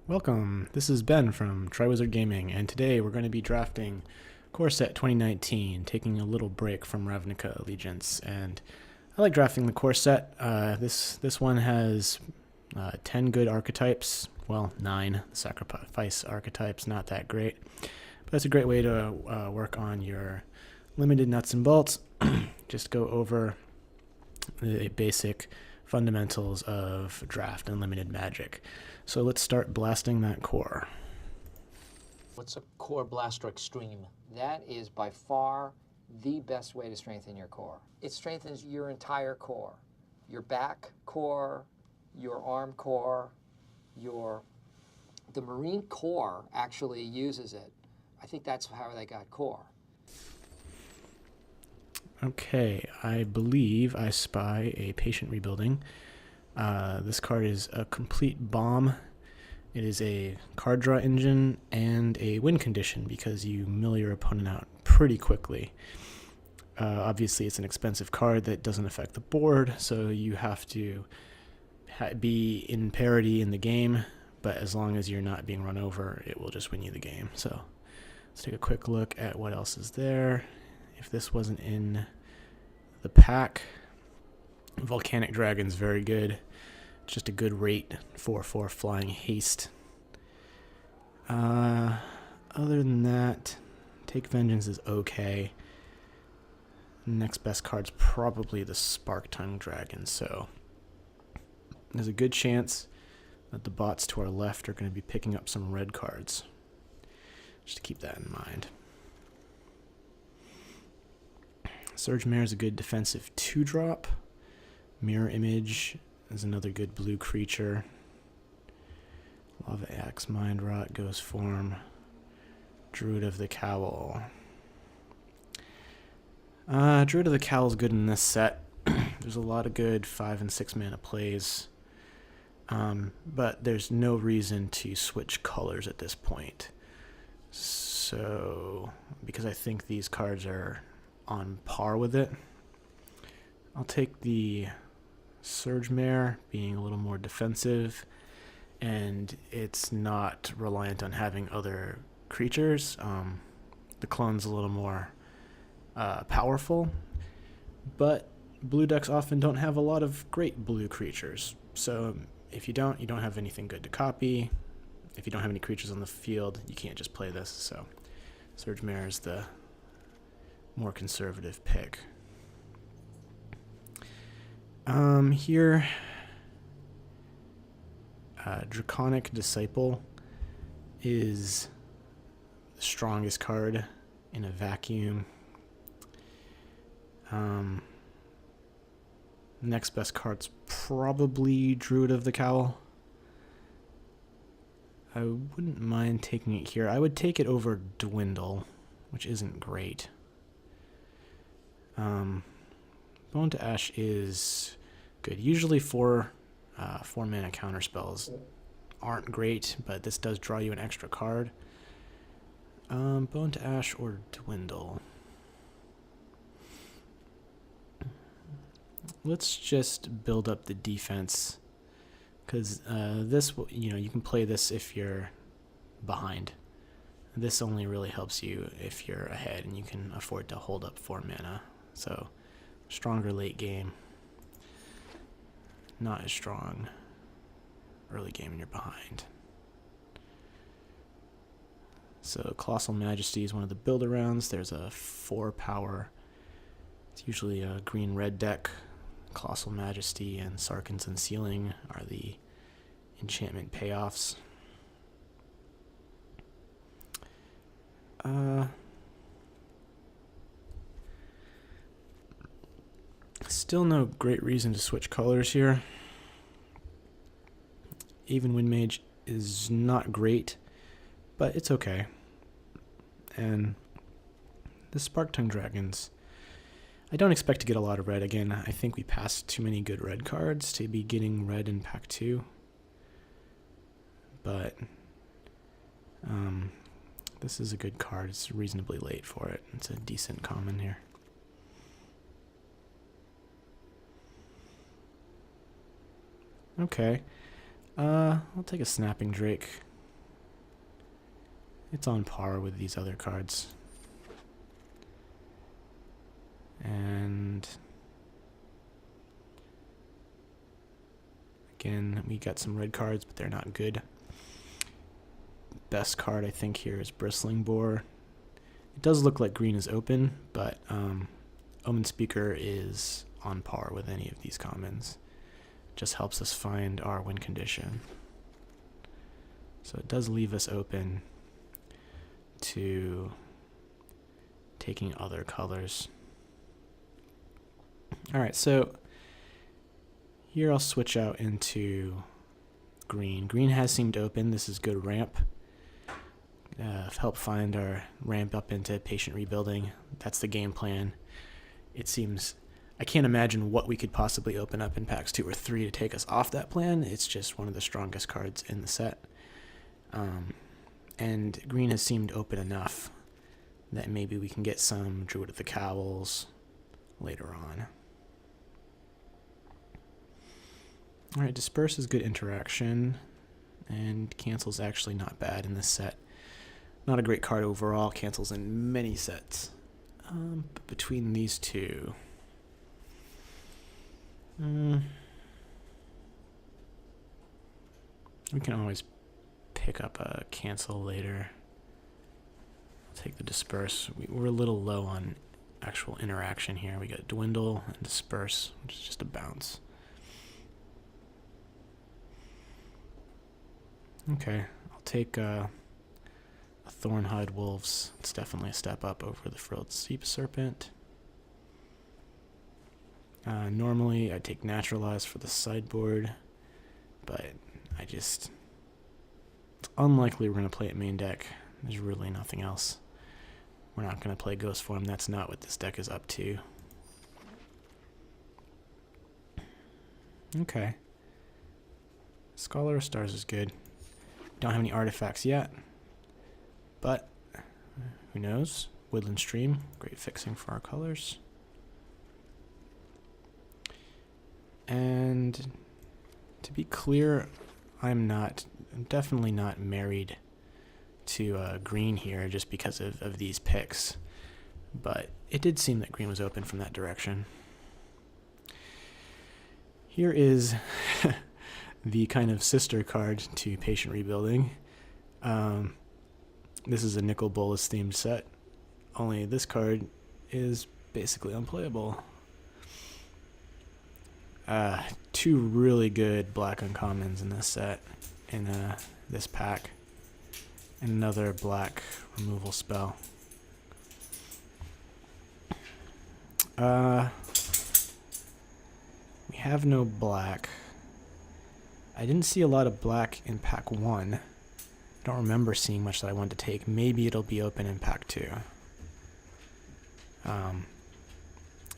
Welcome, this is Ben from Triwizard Gaming, and today we're going to be drafting Core Set 2019, taking a little break from Ravnica Allegiance. And I like drafting the Core Set. This one has 10 good archetypes. Well, 9 sacrifice archetypes, not that great. But that's a great way to work on your limited nuts and bolts. Just go over the basic fundamentals of draft and limited magic. So let's start blasting that core. What's a core blaster extreme? That is by far the best way to strengthen your core. It strengthens your entire core. Your back core, your arm core, the Marine Corps actually uses it. I think that's how they got core. Okay, I believe I spy a Patient Rebuilding. This card is a complete bomb. It is a card draw engine and a win condition because you mill your opponent out pretty quickly. Obviously, it's an expensive card that doesn't affect the board, so you have to be in parity in the game, but as long as you're not being run over, it will just win you the game. So let's take a quick look at what else is there. If this wasn't in the pack, Volcanic Dragon's very good. Just a good rate, 4/4 flying haste. Other than that, Take Vengeance is okay. Next best card's probably the Spark-Tongue Dragon, so there's a good chance that the bots to our left are going to be picking up some red cards. Just to keep that in mind. Surge Mare is a good defensive 2-drop. Mirror Image is another good blue creature. Lava Axe, Mind Rot, Ghost Form. Druid of the Cowl. Druid of the Cowl is good in this set. There's a lot of good 5 and 6 mana plays. But there's no reason to switch colors at this point. So, because I think these cards are on par with it, I'll take the Surge Mare, being a little more defensive, and it's not reliant on having other creatures. The clone's a little more powerful, but blue decks often don't have a lot of great blue creatures. So if you don't have anything good to copy. If you don't have any creatures on the field, you can't just play this. So Surge Mare is the more conservative pick. Here, Draconic Disciple is the strongest card in a vacuum. Next best card's probably Druid of the Cowl. I wouldn't mind taking it here. I would take it over Dwindle, which isn't great. Bone to Ash is good. Usually 4 mana counter spells aren't great, but this does draw you an extra card. Bone to Ash or Dwindle. Let's just build up the defense, because this, you can play this if you're behind. This only really helps you if you're ahead and you can afford to hold up 4 mana. So stronger late game, not as strong early game when you're behind. So Colossal Majesty is one of the build-arounds. There's a 4 power. It's usually a green-red deck. Colossal Majesty and Sarkhan's Unsealing are the enchantment payoffs. Still no great reason to switch colors here. Even Wind Mage is not great, but it's okay. And the Spark-Tongue Dragons, I don't expect to get a lot of red again. I think we passed too many good red cards to be getting red in pack 2. But this is a good card. It's reasonably late for it. It's a decent common here. Okay. I'll take a Snapping Drake. It's on par with these other cards. And again, we got some red cards, but they're not good. Best card I think here is Bristling Boar. It does look like green is open, but Omen Speaker is on par with any of these commons. Just helps us find our win condition. So it does leave us open to taking other colors. Alright, so here I'll switch out into green. Green has seemed open. This is good ramp. Help find our ramp up into patient rebuilding. That's the game plan. It seems, I can't imagine what we could possibly open up in packs 2 or 3 to take us off that plan. It's just one of the strongest cards in the set. And green has seemed open enough that maybe we can get some Druid of the Cowls later on. Alright, Disperse is good interaction, and Cancel's actually not bad in this set. Not a great card overall, cancels in many sets. But between these two... we can always pick up a cancel later. I'll take the Disperse. We're a little low on actual interaction here. We got Dwindle and Disperse, which is just a bounce. Okay, I'll take a Thornhide Wolves. It's definitely a step up over the Frilled Sea Serpent. Normally I'd take Naturalize for the sideboard, but it's unlikely we're going to play it main deck. There's really nothing else. We're not going to play Ghost Form. That's not what this deck is up to. Okay. Scholar of Stars is good. Don't have any artifacts yet, but who knows? Woodland Stream, great fixing for our colors. And to be clear, I'm definitely not married to green here just because of these picks, but it did seem that green was open from that direction. Here is the kind of sister card to Patient Rebuilding. This is a Nicol Bolas themed set, only this card is basically unplayable. Two really good black uncommons in this set, in this pack, and another black removal spell. We have no black. I didn't see a lot of black in pack 1. I don't remember seeing much that I wanted to take. Maybe it'll be open in pack 2.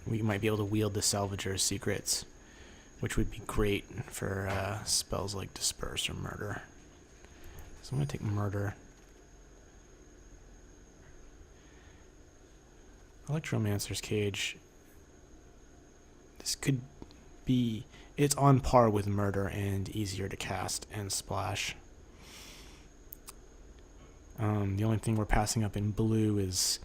We might be able to wield the Salvager's Secrets, which would be great for spells like Disperse or Murder. So I'm going to take Murder. Electromancer's Cage. This could be... It's on par with Murder and easier to cast and splash. The only thing we're passing up in blue is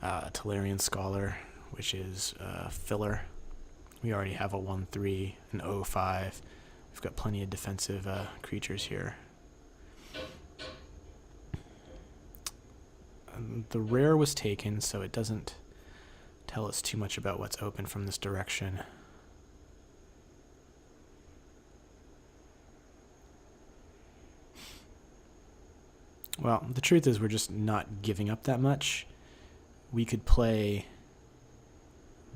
Tolarian Scholar, which is filler. We already have a 1/3, an 0/5. We've got plenty of defensive creatures here. The rare was taken, so it doesn't tell us too much about what's open from this direction. Well, the truth is we're just not giving up that much. We could play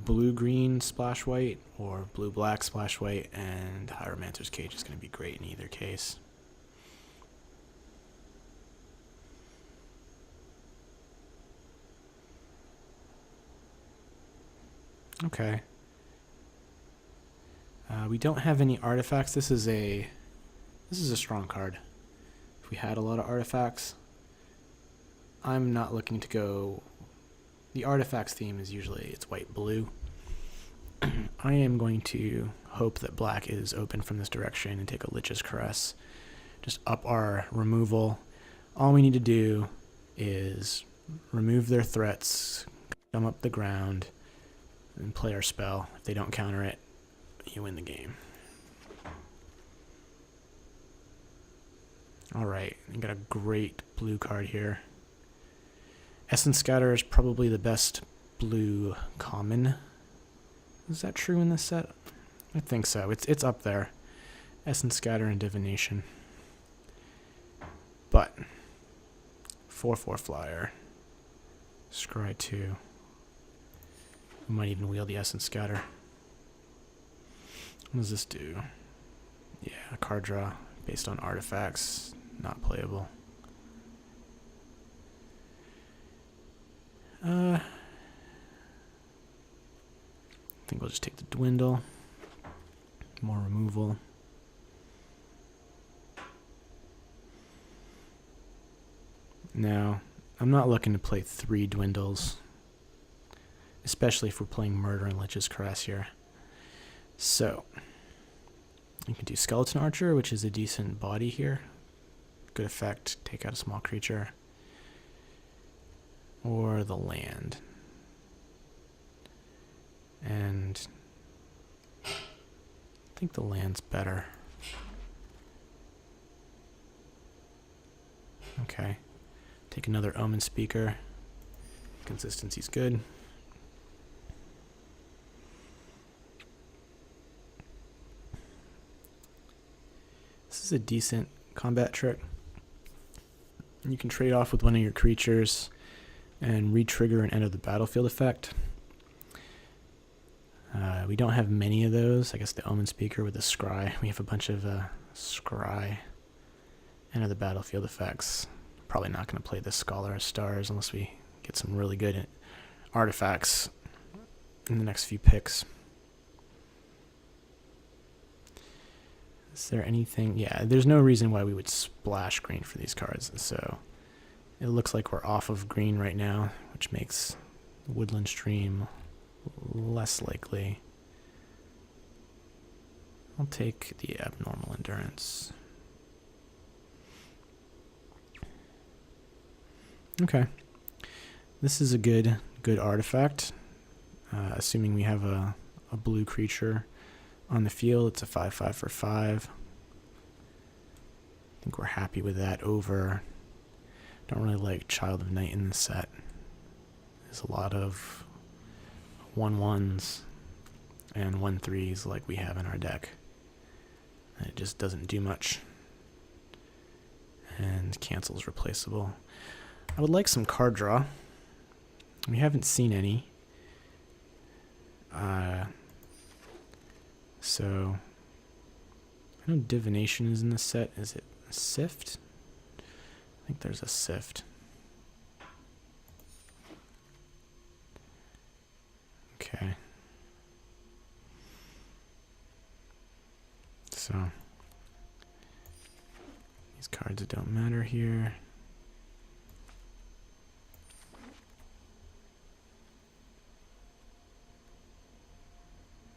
blue-green splash white or blue-black splash white, and Hieromancer's Cage is going to be great in either case. Okay. We don't have any artifacts. This is a strong card. If we had a lot of artifacts, I'm not looking to go... The artifacts theme is usually it's white-blue. I am going to hope that black is open from this direction and take a Lich's Caress. Just up our removal. All we need to do is remove their threats, come up the ground, and play our spell. If they don't counter it, you win the game. Alright, we got a great blue card here. Essence Scatter is probably the best blue common. Is that true in this set? I think so. It's up there. Essence Scatter and Divination. But 4/4 flyer. Scry 2. We might even wield the Essence Scatter. What does this do? Yeah, a card draw based on artifacts. Not playable. I think we'll just take the Dwindle. More removal. Now, I'm not looking to play 3 Dwindles, especially if we're playing Murder and Lich's Caress here. So, you can do Skeleton Archer, which is a decent body here. Good effect, take out a small creature. Or the land. And I think the land's better. Okay. Take another Omen Speaker. Consistency's good. This is a decent combat trick. You can trade off with one of your creatures and re-trigger an end of the battlefield effect. We don't have many of those. I guess the Omen Speaker with the Scry. We have a bunch of Scry end of the battlefield effects. Probably not going to play this Scholar of Stars unless we get some really good artifacts in the next few picks. Is there anything? Yeah, there's no reason why we would splash green for these cards. So it looks like we're off of green right now, which makes Woodland Stream less likely. I'll take the Abnormal Endurance. Okay. This is a good artifact. Assuming we have a blue creature on the field, it's a 5/5 for 5. I think we're happy with that over. Don't really like Child of Night in this set. There's a lot of 1/1s and 1/3s like we have in our deck. And it just doesn't do much. And cancel's replaceable. I would like some card draw. We haven't seen any. So I know Divination is in the set. Is it a Sift? I think there's a Sift. Okay. So these cards don't matter here.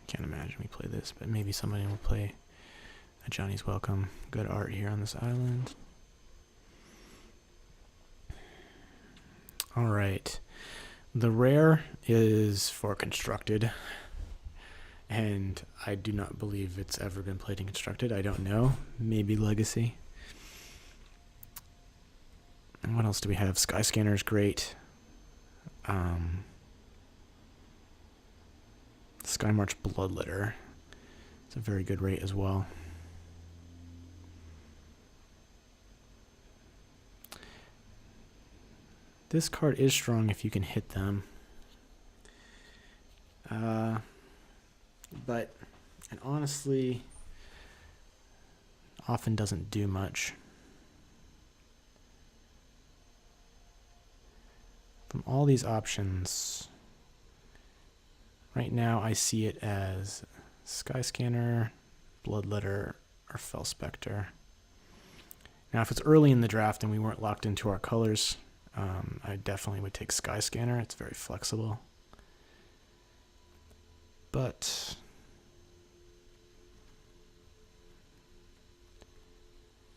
Can't imagine we play this, but maybe somebody will play a Johnny's Welcome. Good art here on this island. Alright. The rare is for Constructed, and I do not believe it's ever been played in Constructed. I don't know. Maybe Legacy. And what else do we have? Skyscanner is great. Skymarch Bloodletter. It's a very good rate as well. This card is strong if you can hit them. But it honestly often doesn't do much. From all these options, right now I see it as Skyscanner, Bloodletter, or Fell Spectre. Now if it's early in the draft and we weren't locked into our colors, I definitely would take Skyscanner. It's very flexible. But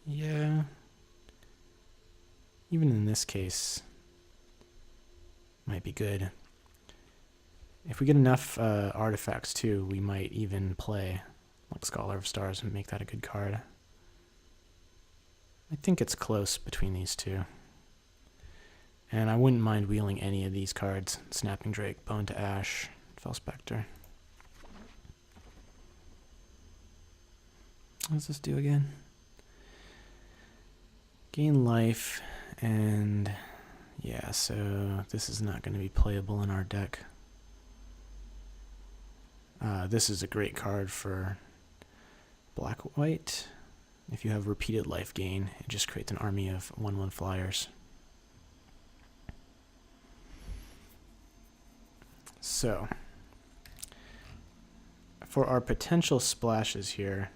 yeah, even in this case, might be good. If we get enough artifacts too, we might even play like Scholar of Stars and make that a good card. I think it's close between these two. And I wouldn't mind wheeling any of these cards. Snapping Drake, Bone to Ash, Fell Spectre. What does this do again? Gain life, and yeah, so this is not going to be playable in our deck. This is a great card for black-white. If you have repeated life gain, it just creates an army of 1/1 flyers. So, for our potential splashes here,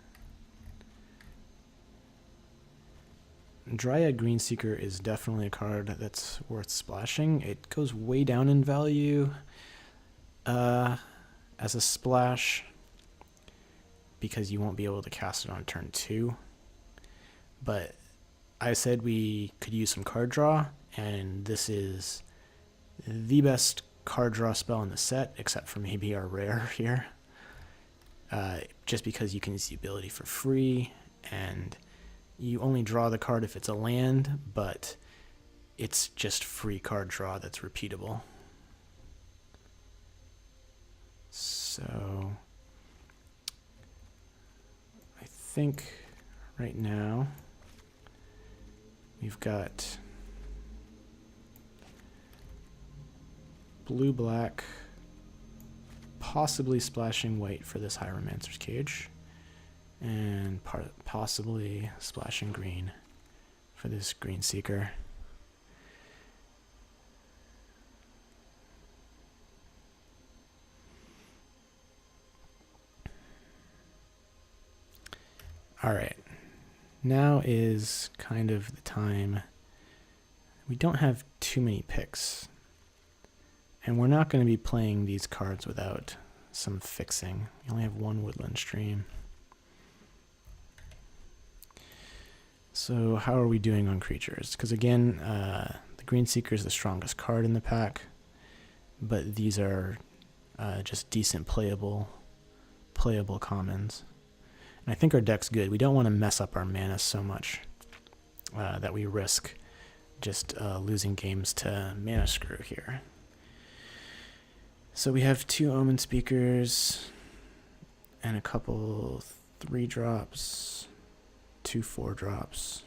Dryad Greenseeker is definitely a card that's worth splashing. It goes way down in value as a splash because you won't be able to cast it on turn 2. But I said we could use some card draw, and this is the best card draw spell in the set, except for maybe our rare here. Just because you can use the ability for free, and you only draw the card if it's a land, but it's just free card draw that's repeatable. So I think right now we've got blue-black, possibly splashing white for this Hieromancer's Cage, and possibly splashing green for this Greenseeker. Alright, now is kind of the time. We don't have too many picks, and we're not going to be playing these cards without some fixing. We only have one Woodland Stream. So how are we doing on creatures? Because again, the Greenseeker is the strongest card in the pack, but these are just decent playable commons. And I think our deck's good. We don't want to mess up our mana so much that we risk just losing games to Mana Screw here. So we have 2 Omen Speakers and a couple 3-drops, 2 4-drops,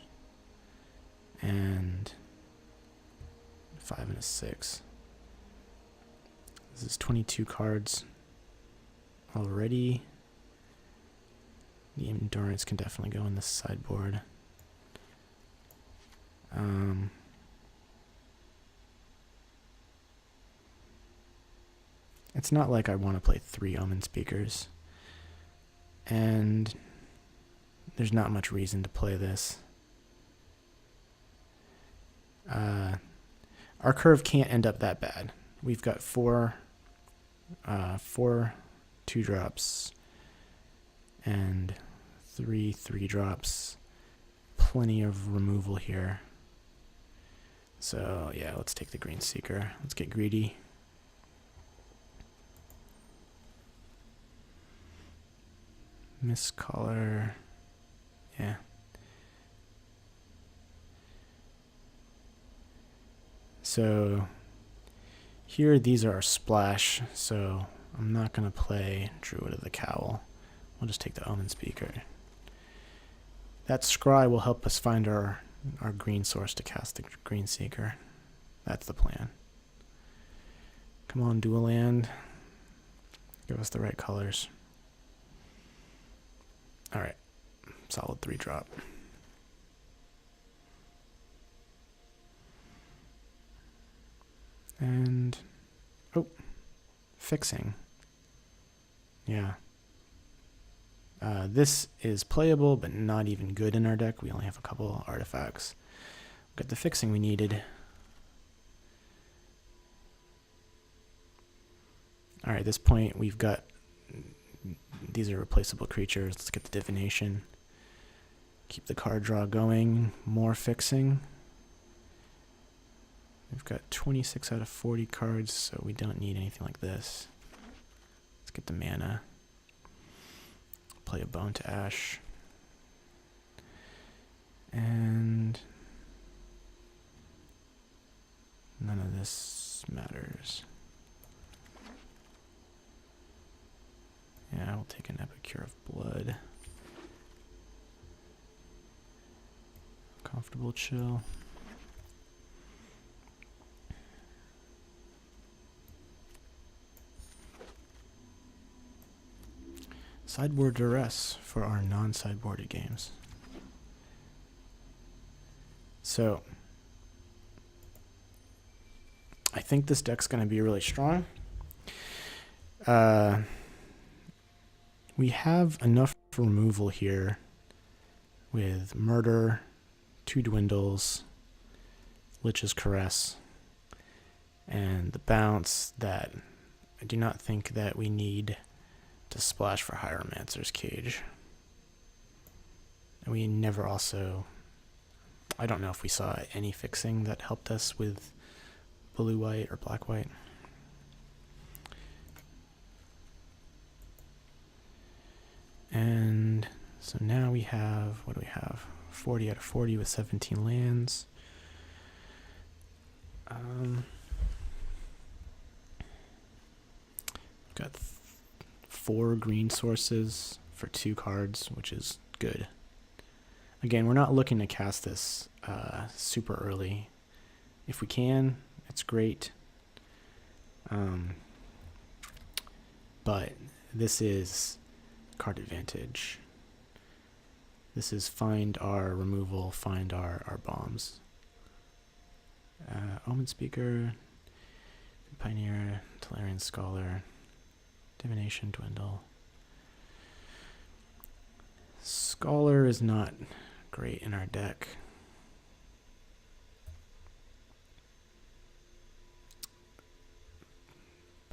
and 5 and a 6. This is 22 cards already. The Endurance can definitely go in this sideboard. It's not like I want to play 3 Omen Speakers, and there's not much reason to play this. Our curve can't end up that bad. We've got 4 2-drops and 3 3-drops. Plenty of removal here. So yeah, let's take the Greenseeker. Let's get greedy. Mistcaller. Yeah. So here these are our splash, so I'm not going to play Druid of the Cowl. We'll just take the Omen Speaker. That Scry will help us find our green source to cast the Greenseeker. That's the plan. Come on, dual land. Give us the right colors. Alright. Solid 3-drop. And fixing. Yeah. This is playable, but not even good in our deck. We only have a couple artifacts. Got the fixing we needed. Alright, at this point we've got... These are replaceable creatures. Let's get the Divination. Keep the card draw going. More fixing. We've got 26 out of 40 cards, so we don't need anything like this. Let's get the mana. Play a Bone to Ash. And none of this matters. Yeah, we'll take an Epicure of Blood. Comfortable Chill. Sideboard Duress for our non-sideboarded games. So, I think this deck's going to be really strong. We have enough removal here with Murder, 2 Dwindles, Lich's Caress, and the bounce that I do not think that we need to splash for Hieromancer's Cage. And we never also... I don't know if we saw any fixing that helped us with blue-white or black-white. And so now we have, what do we have? 40 out of 40 with 17 lands. We've got 4 green sources for 2 cards, which is good. Again, we're not looking to cast this super early. If we can, it's great. But this is card advantage. This is find our removal, find our bombs. Omen Speaker, Pioneer, Tolarian Scholar, Divination, Dwindle. Scholar is not great in our deck.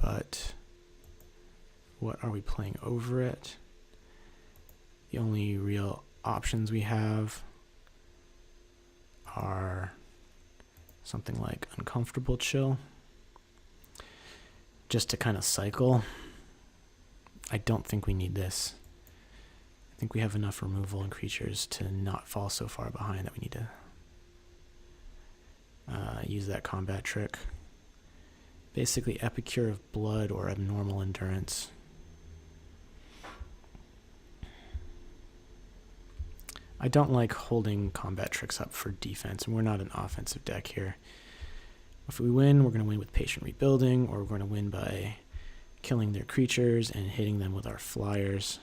But what are we playing over it? The only real options we have are something like Uncomfortable Chill, just to kind of cycle. I don't think we need this. I think we have enough removal and creatures to not fall so far behind that we need to use that combat trick. Basically, Epicure of Blood or Abnormal Endurance. I don't like holding combat tricks up for defense, and we're not an offensive deck here. If we win, we're going to win with Patient Rebuilding, or we're going to win by killing their creatures and hitting them with our flyers.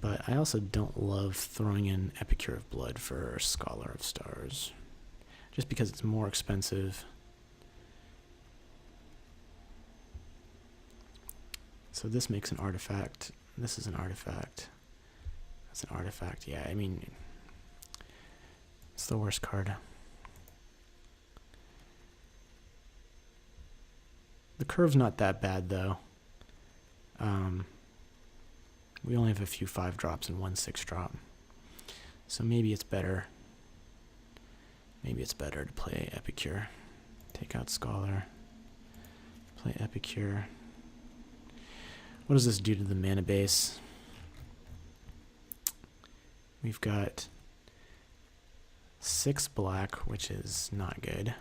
But I also don't love throwing in Epicure of Blood for Scholar of Stars, just because it's more expensive. So this makes an artifact. This is an artifact. That's an artifact. Yeah, I mean, it's the worst card. The curve's not that bad, though. We only have a few 5-drops and 1 6-drop. So maybe it's better. Maybe it's better to play Epicure. Take out Scholar. Play Epicure. What does this do to the mana base? We've got 6 black, which is not good.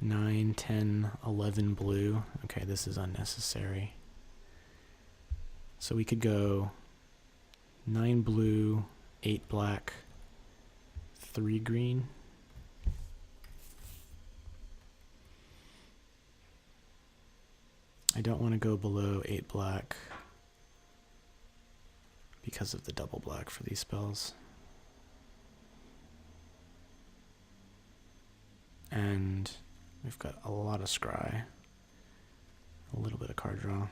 9, 10, 11 blue. Okay, this is unnecessary. So we could go 9 blue, 8 black, 3 green. I don't want to go below 8 black because of the double black for these spells. And we've got a lot of scry. A little bit of card draw.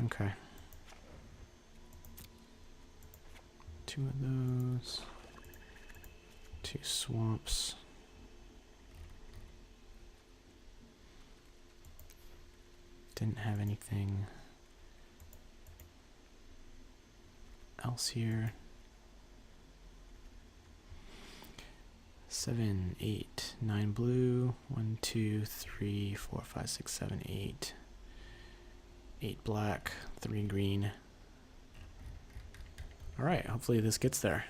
Okay. 2 of those. 2 swamps. Didn't have anything else here. 7, 8, 9 blue. 1, 2, 3, 4, 5, 6, 7, 8. 8 black, 3 green. Alright, hopefully this gets there.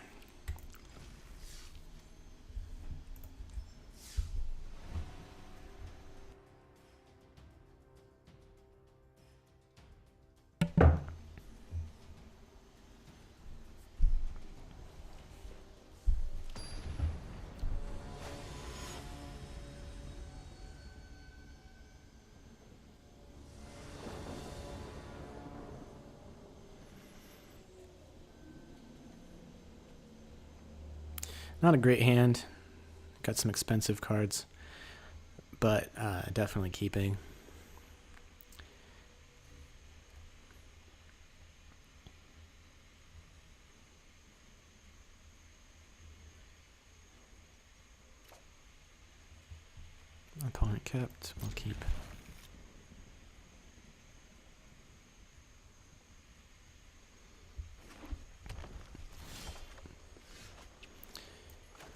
Not a great hand. Got some expensive cards, but definitely keeping. Opponent kept, we'll keep.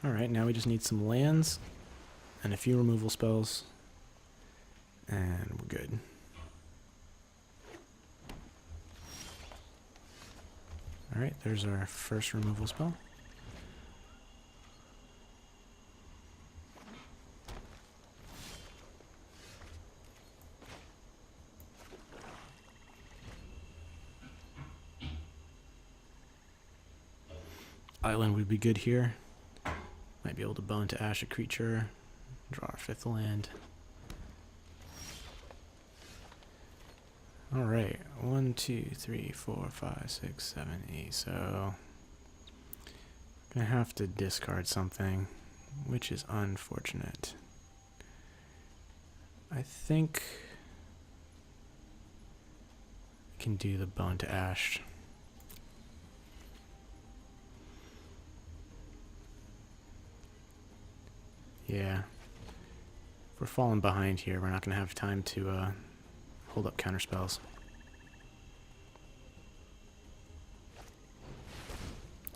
Alright, now we just need some lands and a few removal spells, and we're good. Alright, there's our first removal spell. Island would be good here. Might be able to bone to ash a creature, draw our 5th land. Alright, 1, 2, 3, 4, 5, 6, 7, 8. So, gonna have to discard something, which is unfortunate. I think I can do the bone to ash. Yeah. If we're falling behind here, we're not going to have time to hold up counterspells.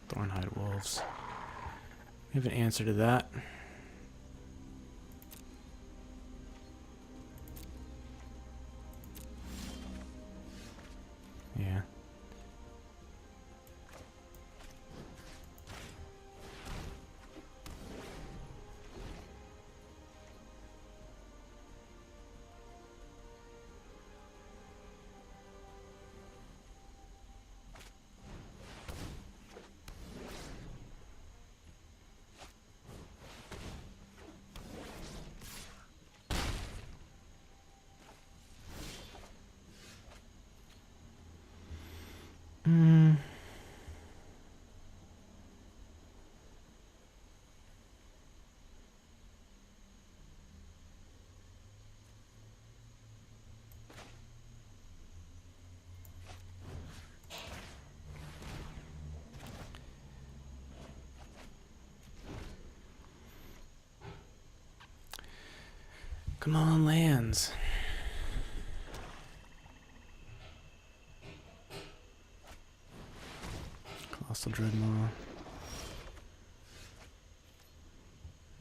Thornhide Wolves. We have an answer to that. Yeah. Come on, lands. Colossal Dreadmaw.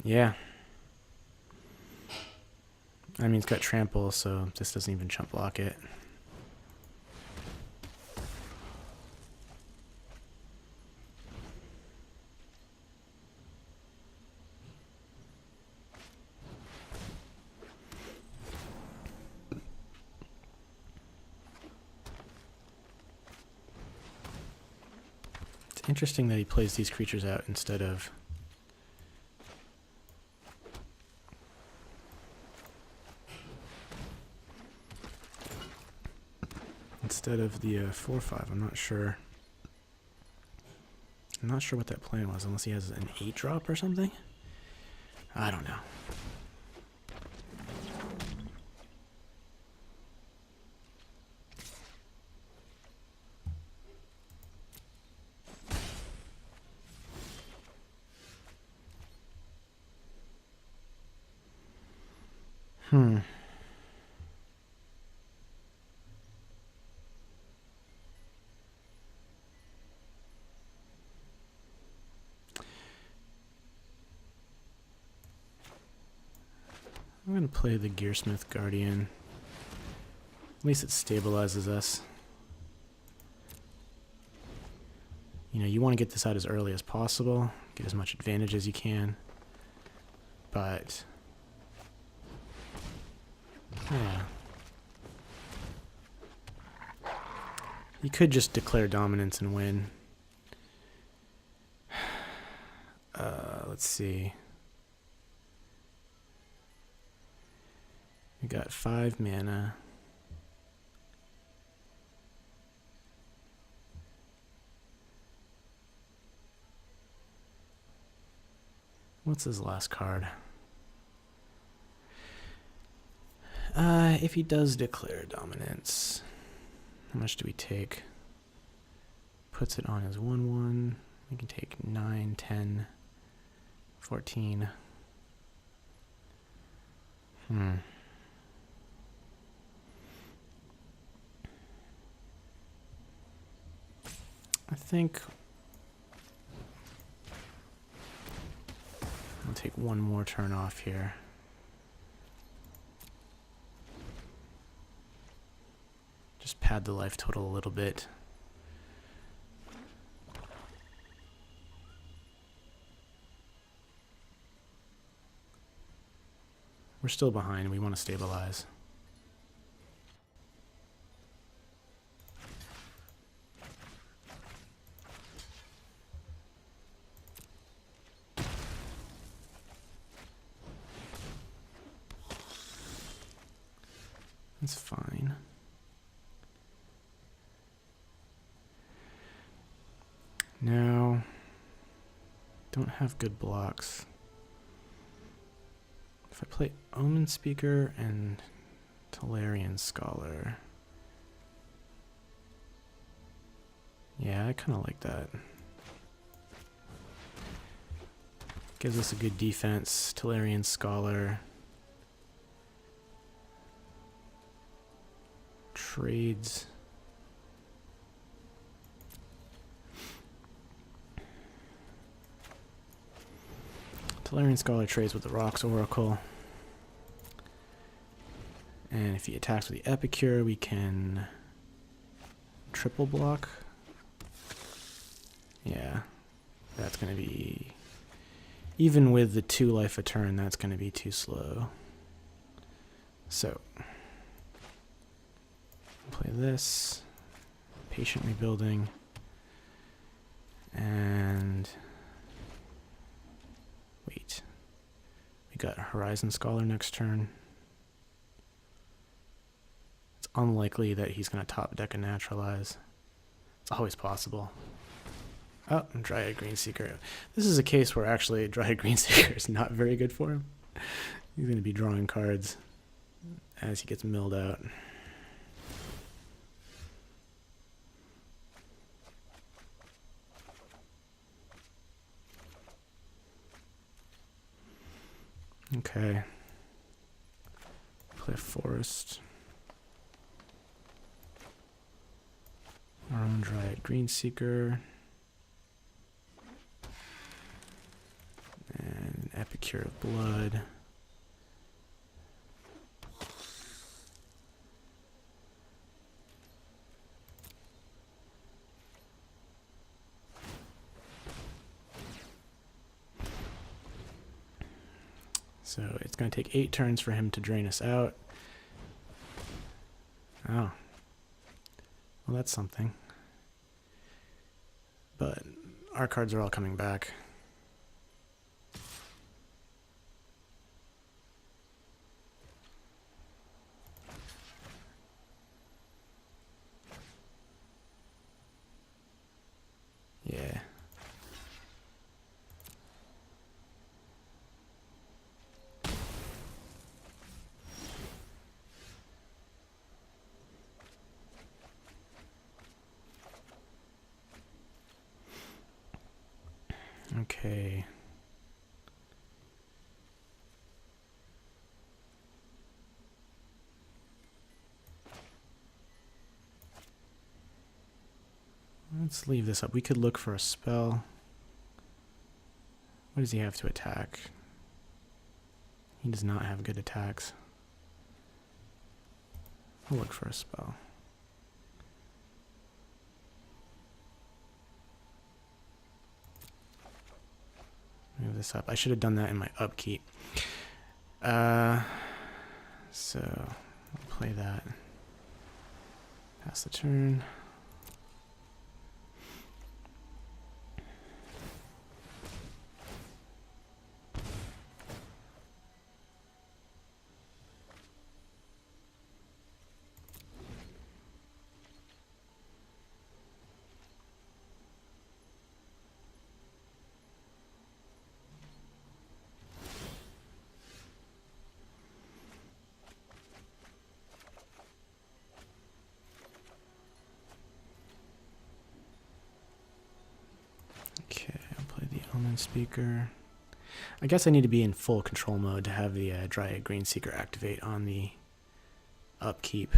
Yeah. I mean, it's got trample, so this doesn't even chump block it. It's interesting that he plays these creatures out instead of the 4/5. I'm not sure. I'm not sure what that plan was, unless he has an 8-drop or something. I don't know. I'm going to play the Gearsmith Guardian. At least it stabilizes us. You know, you want to get this out as early as possible, get as much advantage as you can. But yeah. You could just declare dominance and win. Let's see. We got 5 mana. What's his last card? If he does declare dominance, how much do we take? Puts it on as 1/1. We can take 9, 10, 14. I think I'll take one more turn off here. Just pad the life total a little bit. We're still behind. We want to stabilize. That's fine. Now, don't have good blocks. If I play Omen Speaker and Tolarian Scholar. Yeah, I kind of like that. Gives us a good defense. Tolarian Scholar. Trades. Tolarian Scholar trades with the Rocks Oracle. And if he attacks with the Epicure, we can triple block. Yeah, that's going to be... Even with the 2 life a turn, that's going to be too slow. So, play this. Patient Rebuilding. And... Wait. We got Horizon Scholar next turn. It's unlikely that he's going to top deck and naturalize. It's always possible. Oh, Dryad Greenseeker. This is a case where actually Dryad Greenseeker is not very good for him. He's going to be drawing cards as he gets milled out. Okay. Play Forest. Our own Dryad Greenseeker. And Epicure of Blood. So it's going to take 8 turns for him to drain us out. Oh. Well, that's something. But our cards are all coming back. Yeah. Okay. Let's leave this up. We could look for a spell. What does he have to attack? He does not have good attacks. I'll look for a spell. Move this up. I should have done that in my upkeep. So I'll play that. Pass the turn. Okay, I'll play the Omen Speaker. I guess I need to be in full control mode to have the Dryad Greenseeker activate on the upkeep.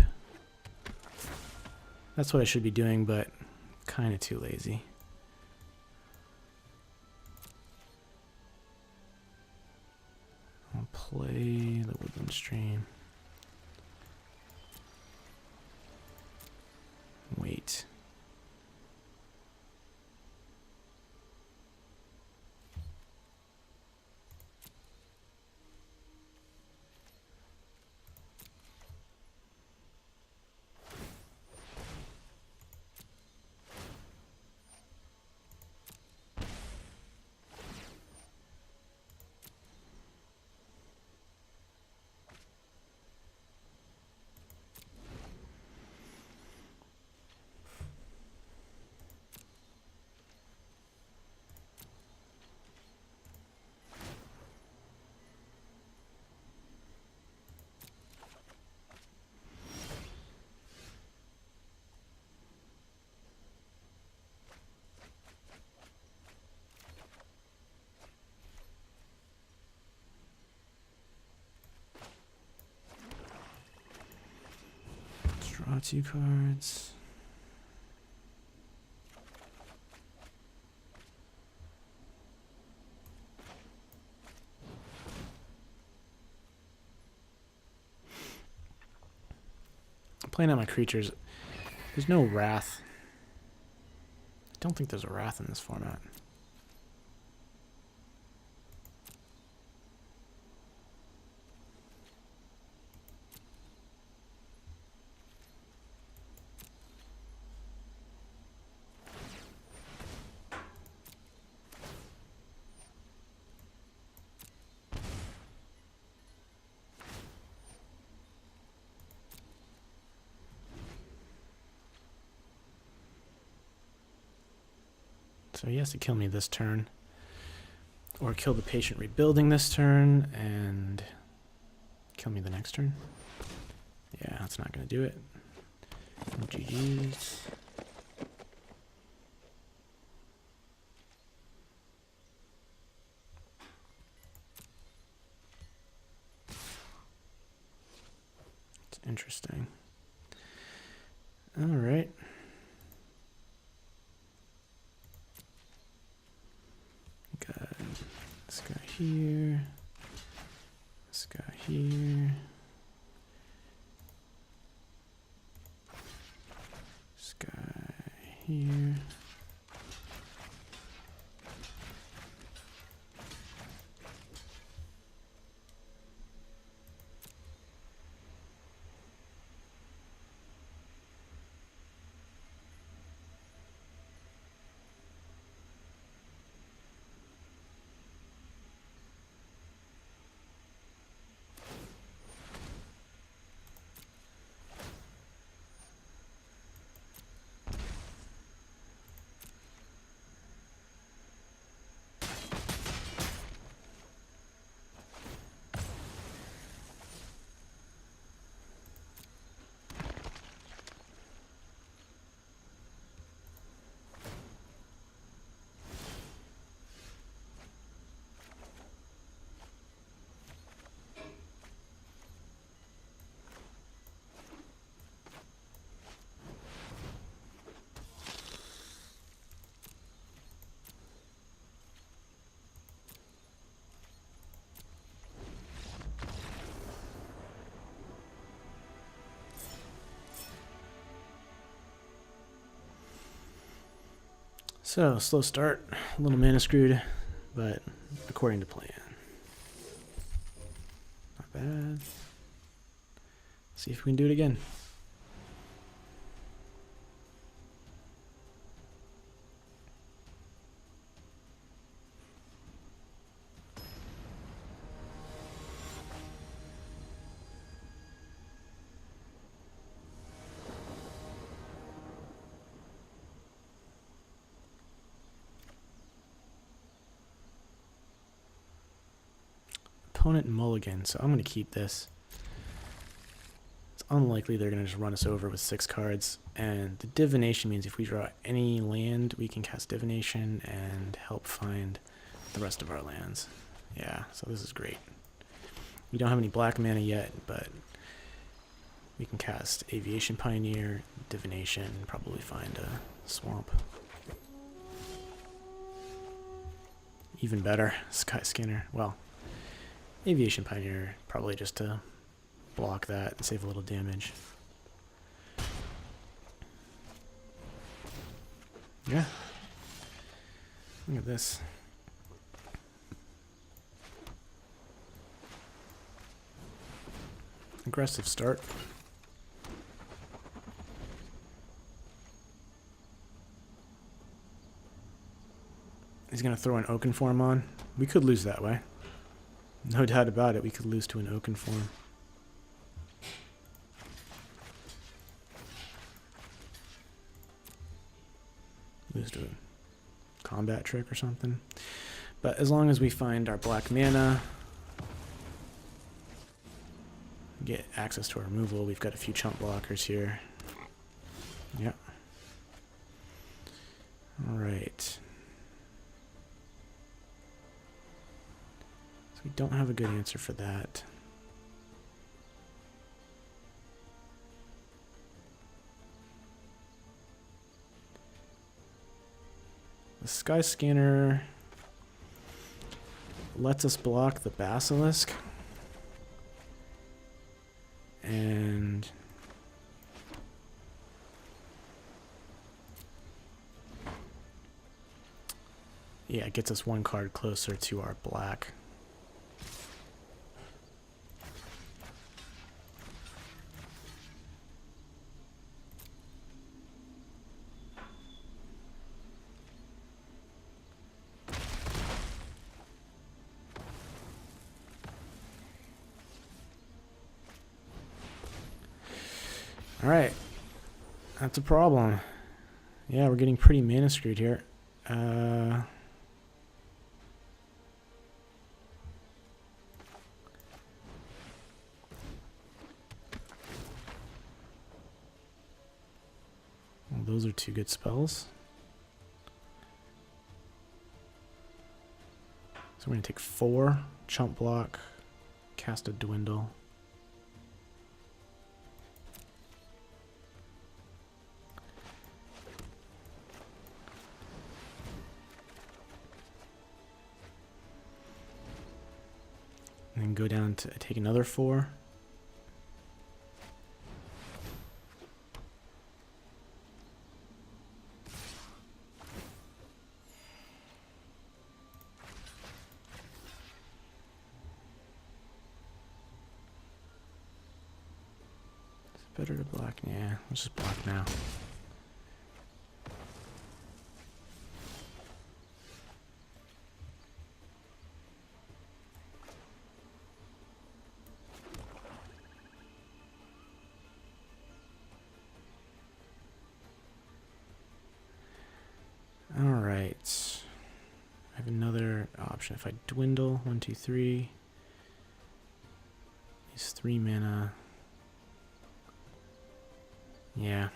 That's what I should be doing, but kind of too lazy. I'll play the Woodland Stream. Wait. Draw 2 cards. I'm playing out my creatures. There's no Wrath. I don't think there's a Wrath in this format. So he has to kill me this turn. Or kill the Patient Rebuilding this turn and kill me the next turn. Yeah, that's not going to do it. GG's. It's interesting. All right. Got this guy here. This guy here. This guy here. So, slow start, a little mana screwed, but according to plan. Not bad. See if we can do it again. Opponent mulligan, so I'm going to keep this. It's unlikely they're going to just run us over with 6 cards, and the divination means if we draw any land, we can cast divination and help find the rest of our lands. Yeah, so this is great. We don't have any black mana yet, but we can cast Aviation Pioneer, divination, and probably find a swamp. Even better, Sky Scanner. Well, Aviation Pioneer, probably just to block that and save a little damage. Yeah. Look at this. Aggressive start. He's going to throw an Oakenform on. We could lose that way. No doubt about it, we could lose to an Oakenform. Lose to a combat trick or something. But as long as we find our black mana, get access to our removal, we've got a few chump blockers here. Yep. Alright. So we don't have a good answer for that. The Sky Scanner lets us block the Basilisk. And yeah, it gets us 1 card closer to our black. Alright, that's a problem. Yeah, we're getting pretty mana screwed here. Well, those are 2 good spells. So we're going to take 4, chump block, cast a Dwindle. And then go down to take another 4. It's better to block. Yeah, let's just block now. Alright. I have another option. If I dwindle 1, 2, 3. He's 3 mana. Yeah.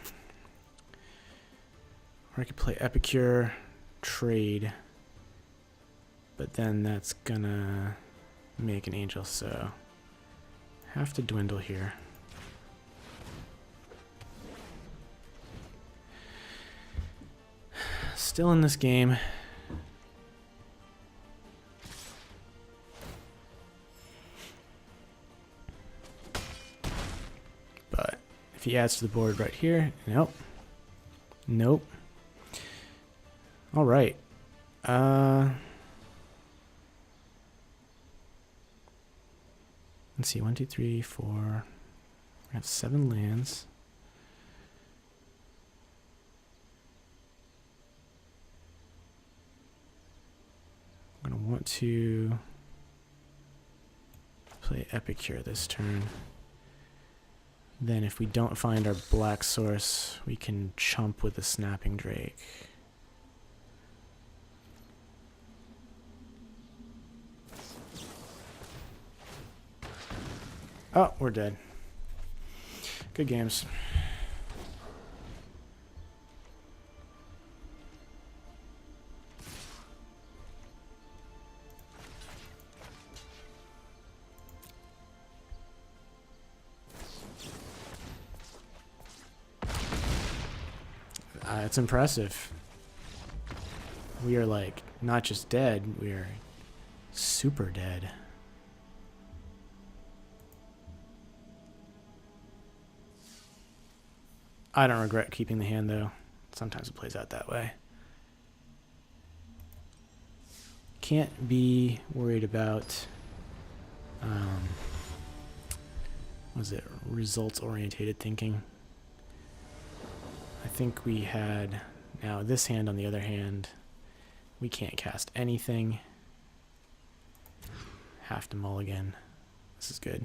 Or I could play Epicure, trade. But then that's gonna make an angel, so have to dwindle here. Still in this game. But if he adds to the board right here, nope. Nope. All right. Let's see. 1, 2, 3, 4. We have 7 lands. I'm going to want to play Epicure this turn. Then if we don't find our black source, we can chump with the Snapping Drake. Oh, we're dead. Good games. It's impressive. We are like not just dead, we are super dead. I don't regret keeping the hand though. Sometimes it plays out that way. Can't be worried about was it results orientated thinking. I think we had, now this hand on the other hand, we can't cast anything. Have to mulligan. This is good.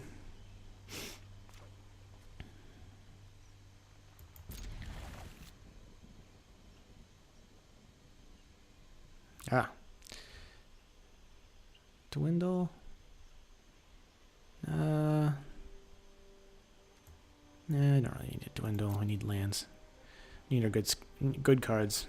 Ah. Dwindle. Nah, I don't really need to dwindle. We need lands. Need our good cards.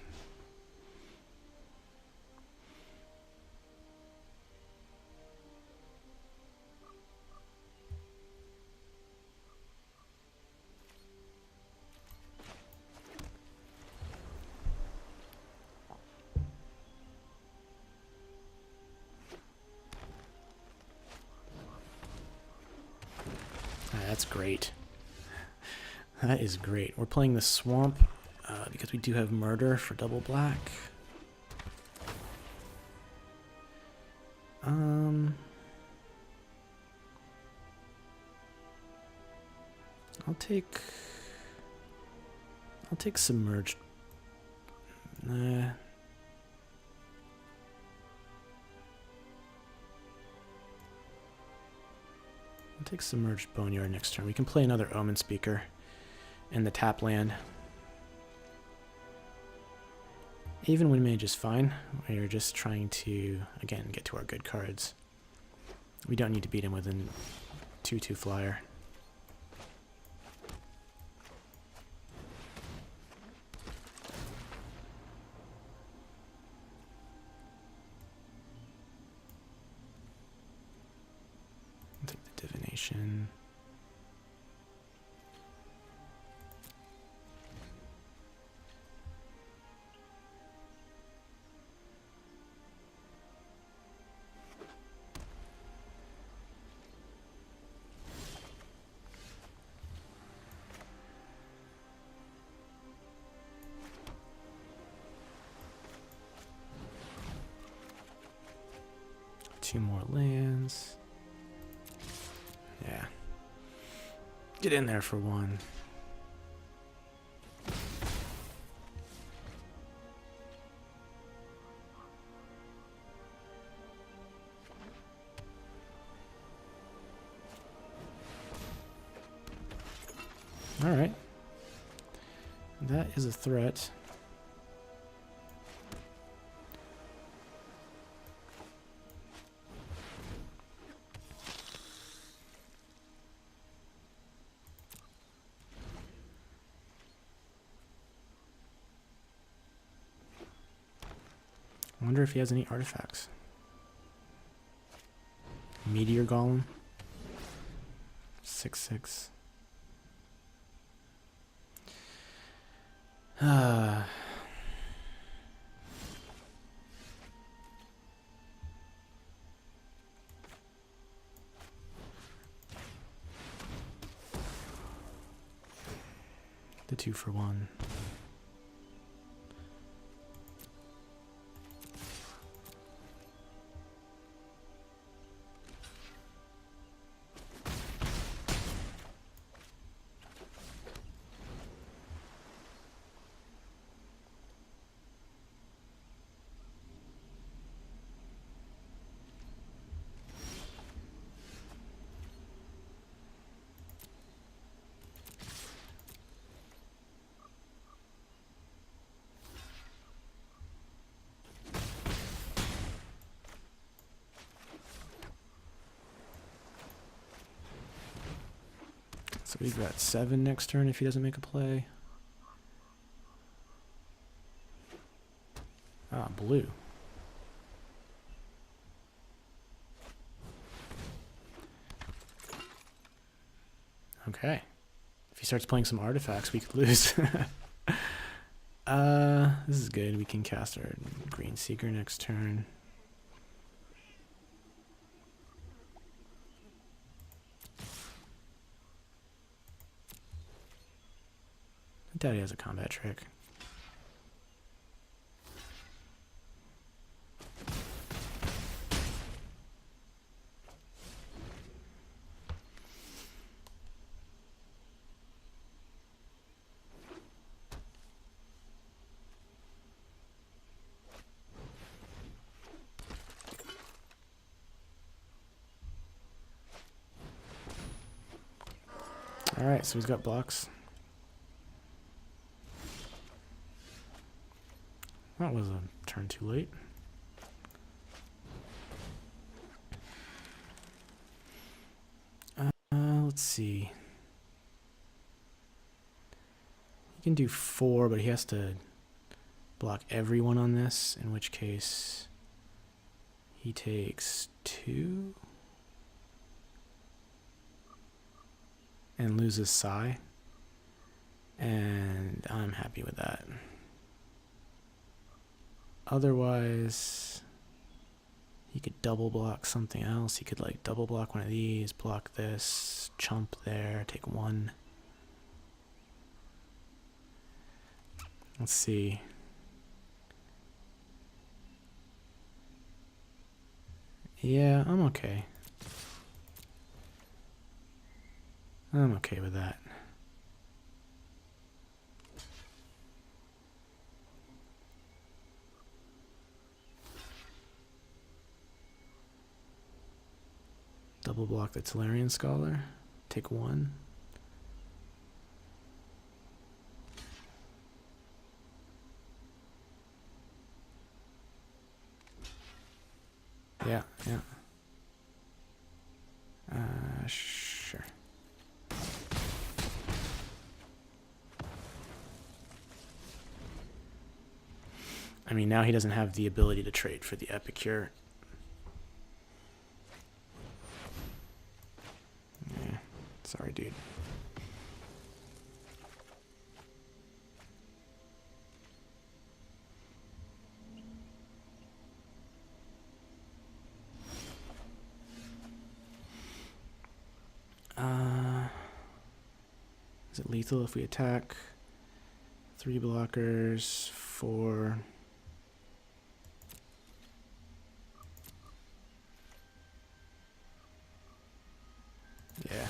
That's great. That is great. We're playing the swamp because we do have murder for double black. I'll take submerged. I'll take submerged boneyard next turn. We can play another Omen Speaker in the tap land. Even Wind Mage is fine. We're just trying to, again, get to our good cards. We don't need to beat him with a 2/2 flyer. I'll take the Divination. Two more lands. Yeah. Get in there for one. All right. That is a threat. I wonder if he has any artifacts. Meteor Golem. 6/6. The 2 for 1. So we've got 7 next turn if he doesn't make a play. Ah, blue. Okay. If he starts playing some artifacts, we could lose. This is good. We can cast our Green Seeker next turn. I doubt he has a combat trick. Alright, so he's got blocks. That was a turn too late. Let's see. He can do 4, but he has to block everyone on this, in which case he takes 2 and loses Psi. And I'm happy with that. Otherwise, he could double block something else. He could like double block one of these, block this, chump there, take 1. Let's see. Yeah, I'm okay. I'm okay with that. Double block the Tolarian Scholar. Take 1. Yeah, yeah. Sure. I mean, now he doesn't have the ability to trade for the Epicure. Yeah, sorry, dude. Is it lethal if we attack? 3 blockers, 4. Yeah.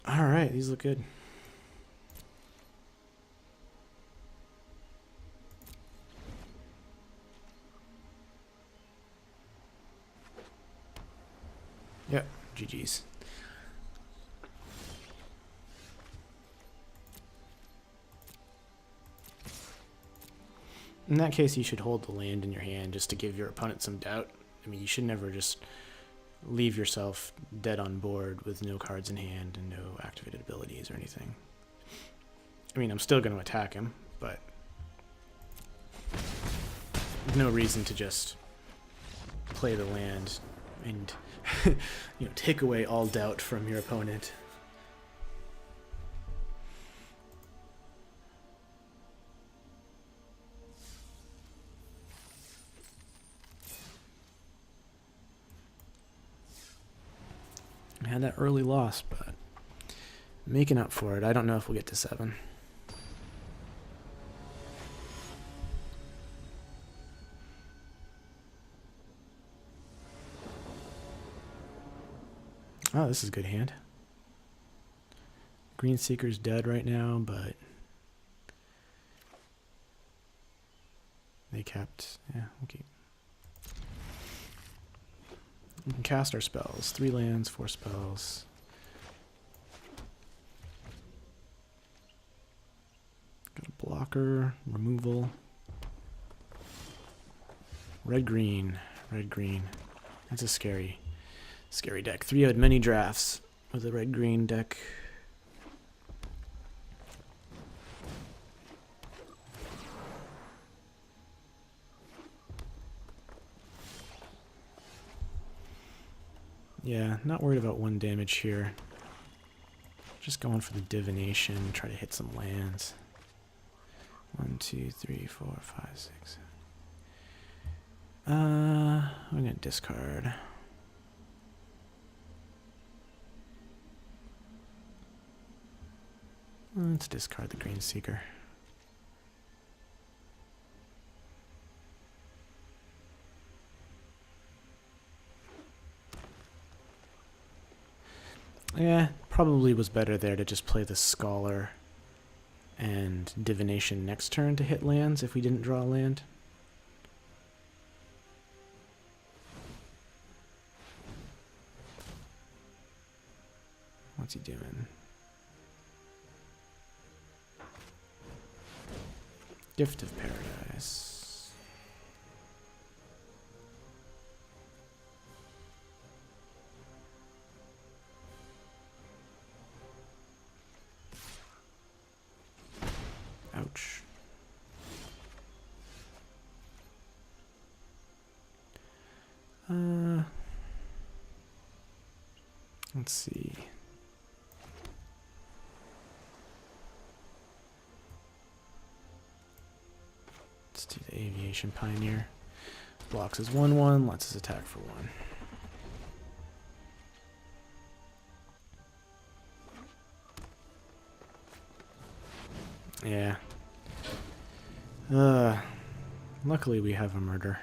All right, these look good. Yep, GG's. In that case, you should hold the land in your hand just to give your opponent some doubt. I mean, you should never just leave yourself dead on board with no cards in hand and no activated abilities or anything. I mean, I'm still going to attack him, but there's no reason to just play the land and take away all doubt from your opponent. I had that early loss, but making up for it. I don't know if we'll get to 7. Oh, this is a good hand. Green Seeker's dead right now, but They kept. Yeah, okay. We can cast our spells. 3 lands, 4 spells. Got a blocker, removal. Red green, red green. That's a scary deck. 3 had many drafts with a red green deck. Yeah, not worried about 1 damage here. Just going for the divination, try to hit some lands. 1, 2, 3, 4, 5, 6. I'm gonna discard. Let's discard the Green Seeker. Yeah, probably was better there to just play the Scholar and Divination next turn to hit lands if we didn't draw a land. What's he doing? Gift of Paradise. Ouch. Let's see. Let's do the Aviation Pioneer. Blocks is 1/1, lets us attack for 1. Yeah. Luckily we have a murder.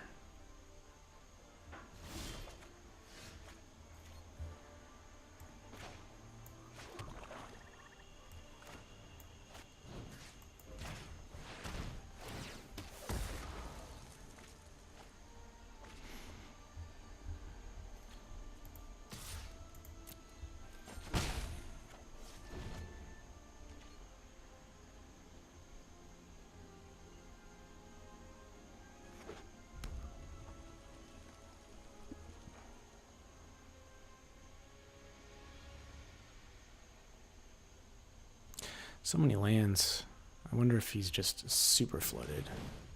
So many lands. I wonder if he's just super flooded.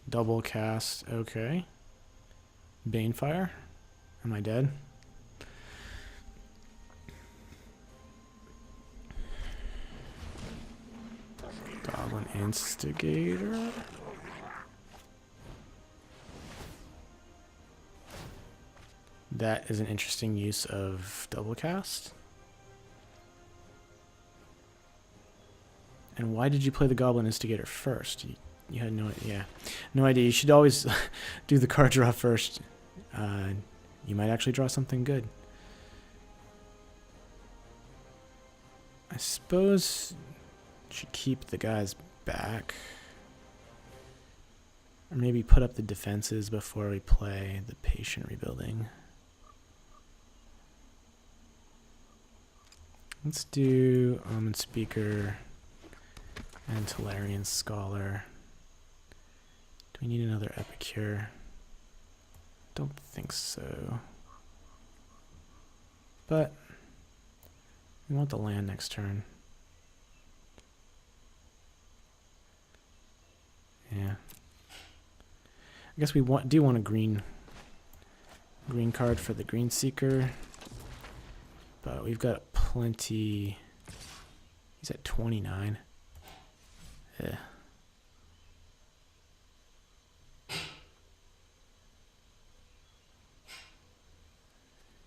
Double cast, okay. Banefire. Am I dead? Goblin Instigator. That is an interesting use of double cast. And why did you play the Goblin Instigator first? You had no idea. Yeah, no idea. You should always do the card draw first. You might actually draw something good. I suppose you should keep the guys back. Or maybe put up the defenses before we play the Patient Rebuilding. Let's do Almond Speaker and Tolarian Scholar. Do we need another Epicure? Don't think so. But we want the land next turn. Yeah. I guess we do want a green card for the Green Seeker. But we've got plenty. He's at 29. Yeah.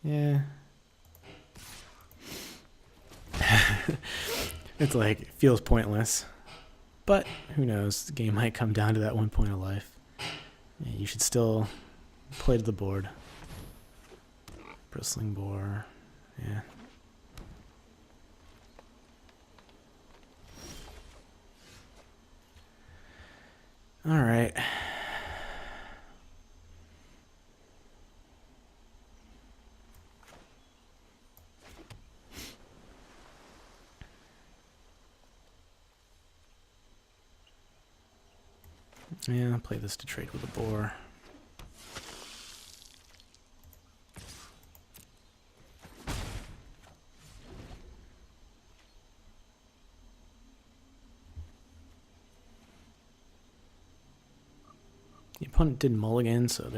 Yeah. It's like, it feels pointless. But who knows? The game might come down to that one point of life. Yeah, you should still play to the board. Bristling Boar. Yeah. All right. Yeah, I'll play this to trade with a boar. The opponent did mulligan, so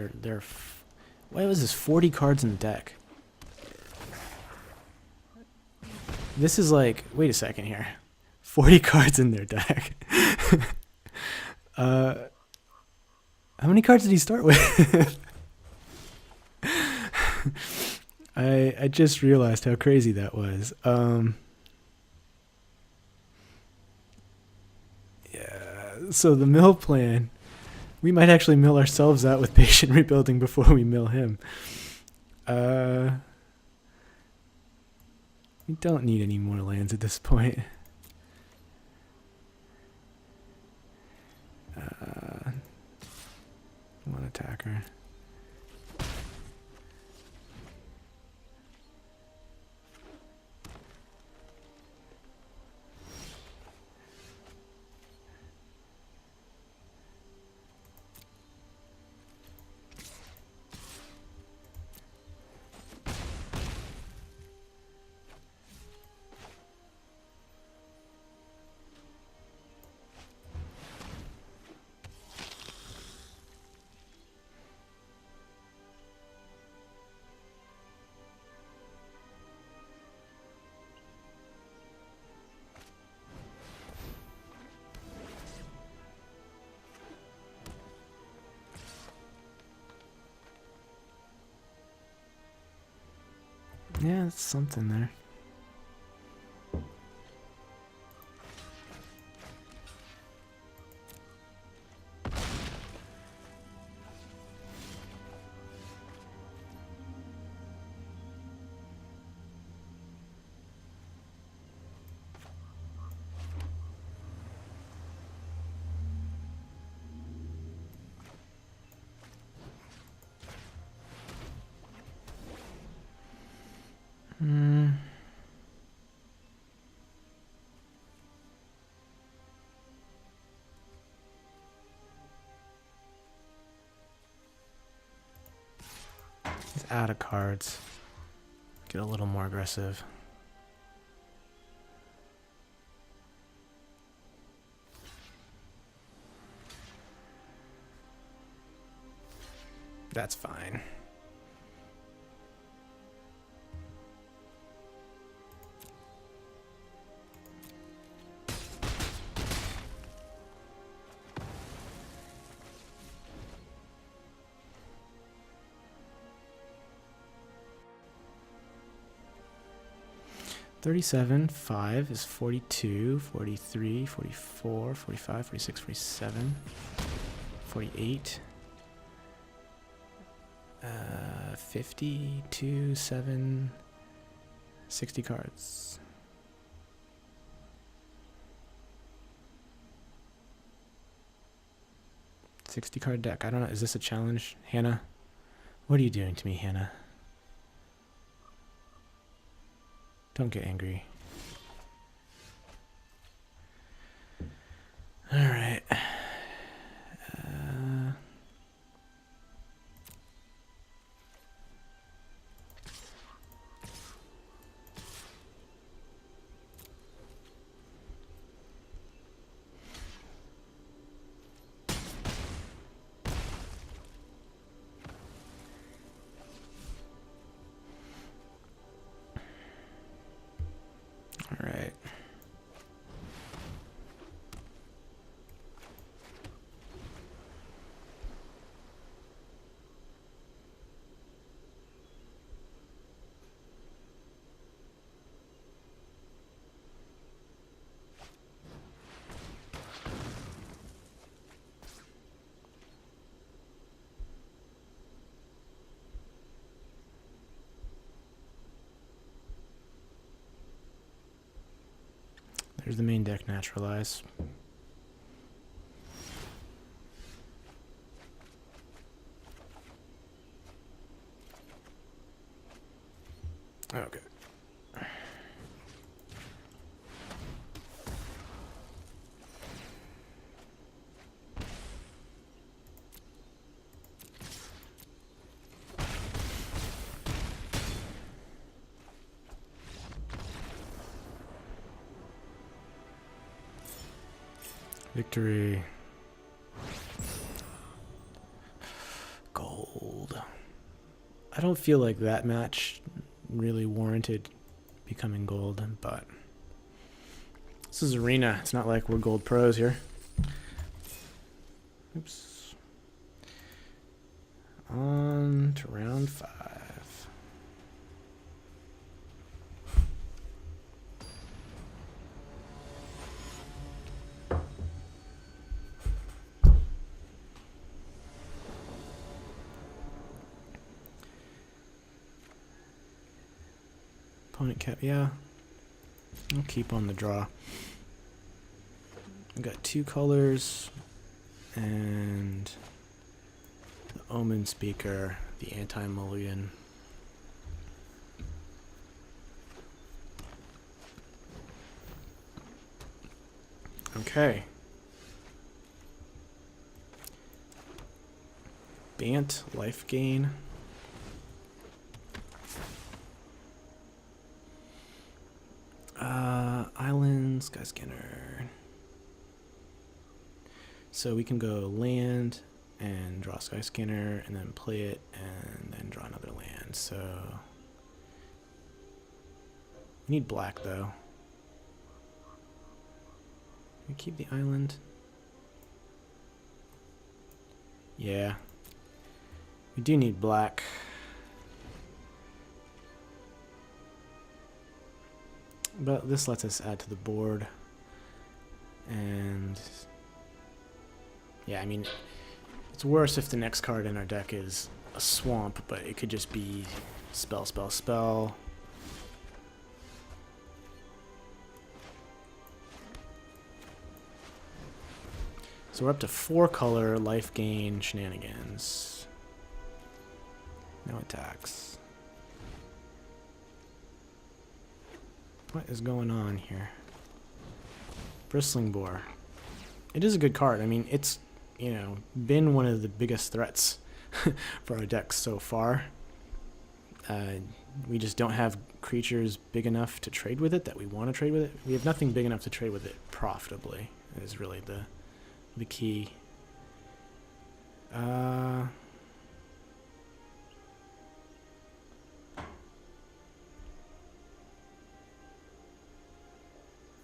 why was this 40 cards in the deck? This is like, wait a second here. 40 cards in their deck. How many cards did he start with? I just realized how crazy that was. Yeah, so the mill plan, we might actually mill ourselves out with patient rebuilding before we mill him. We don't need any more lands at this point. One attacker. Yeah, it's something there. He's out of cards. Get a little more aggressive. That's fine. $37, 5 is 42, 43, 44, 45, 46, 47, 48, 52, 7, 60 cards. $60 card deck. I don't know. Is this a challenge, Hannah? What are you doing to me, Hannah? Don't get angry. All right. All right. There's the main deck, Naturalize. Okay. Victory. Gold. I don't feel like that match really warranted becoming gold, but this is arena. It's not like we're gold pros here. Oops. On to round 5. Opponent cap, yeah. I'll keep on the draw. I've got 2 colors and the Omen Speaker, the anti-mulligan. Okay. Bant, life gain. Island, Skyscanner. So we can go land and draw Skyscanner and then play it and then draw another land. So we need black though. We keep the island. Yeah. We do need black. But this lets us add to the board. And yeah, I mean, it's worse if the next card in our deck is a swamp, but it could just be spell, spell, spell. So we're up to 4 color life gain shenanigans. No attacks. What is going on here? Bristling Boar. It is a good card. I mean, it's, you know, been one of the biggest threats for our decks so far. We just don't have creatures big enough to trade with it that we want to trade with it. We have nothing big enough to trade with it profitably, is really the key.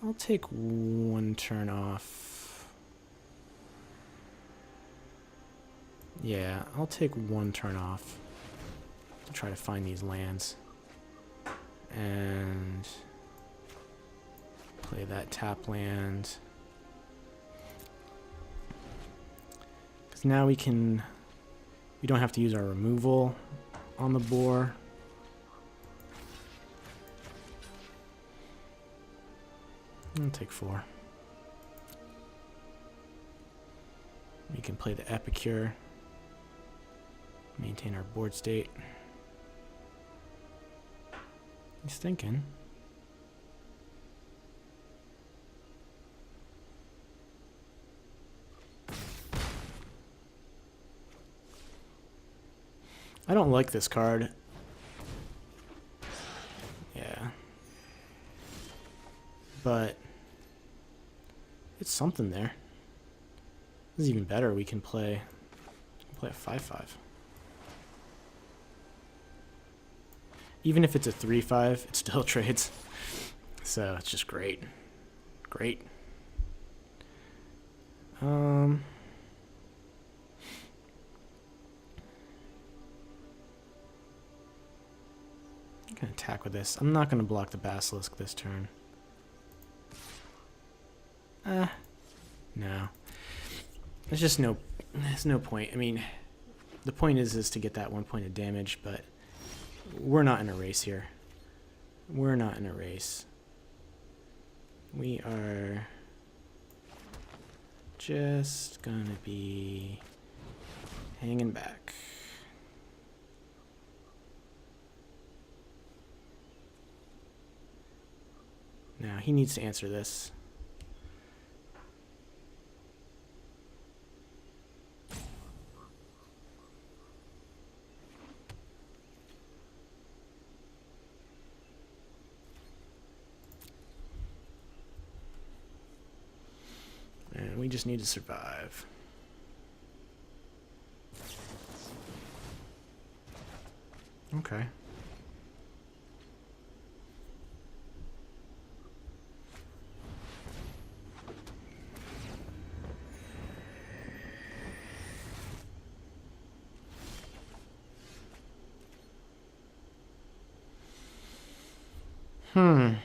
I'll take 1 turn off. Yeah, I'll take 1 turn off to try to find these lands. And play that tap land. Because now we don't have to use our removal on the boar. I'll take 4. We can play the Epicure. Maintain our board state. He's thinking. I don't like this card. Yeah. But it's something there. This is even better. We can play a 5/5. Even if it's a 3/5, it still trades. So it's just great. Great. I'm gonna attack with this. I'm not gonna block the Basilisk this turn. No. There's no point. I mean, the point is to get that 1 point of damage, but we're not in a race here. We're not in a race. We are just gonna be hanging back. Now, he needs to answer this. And we We just need to survive. Okay. So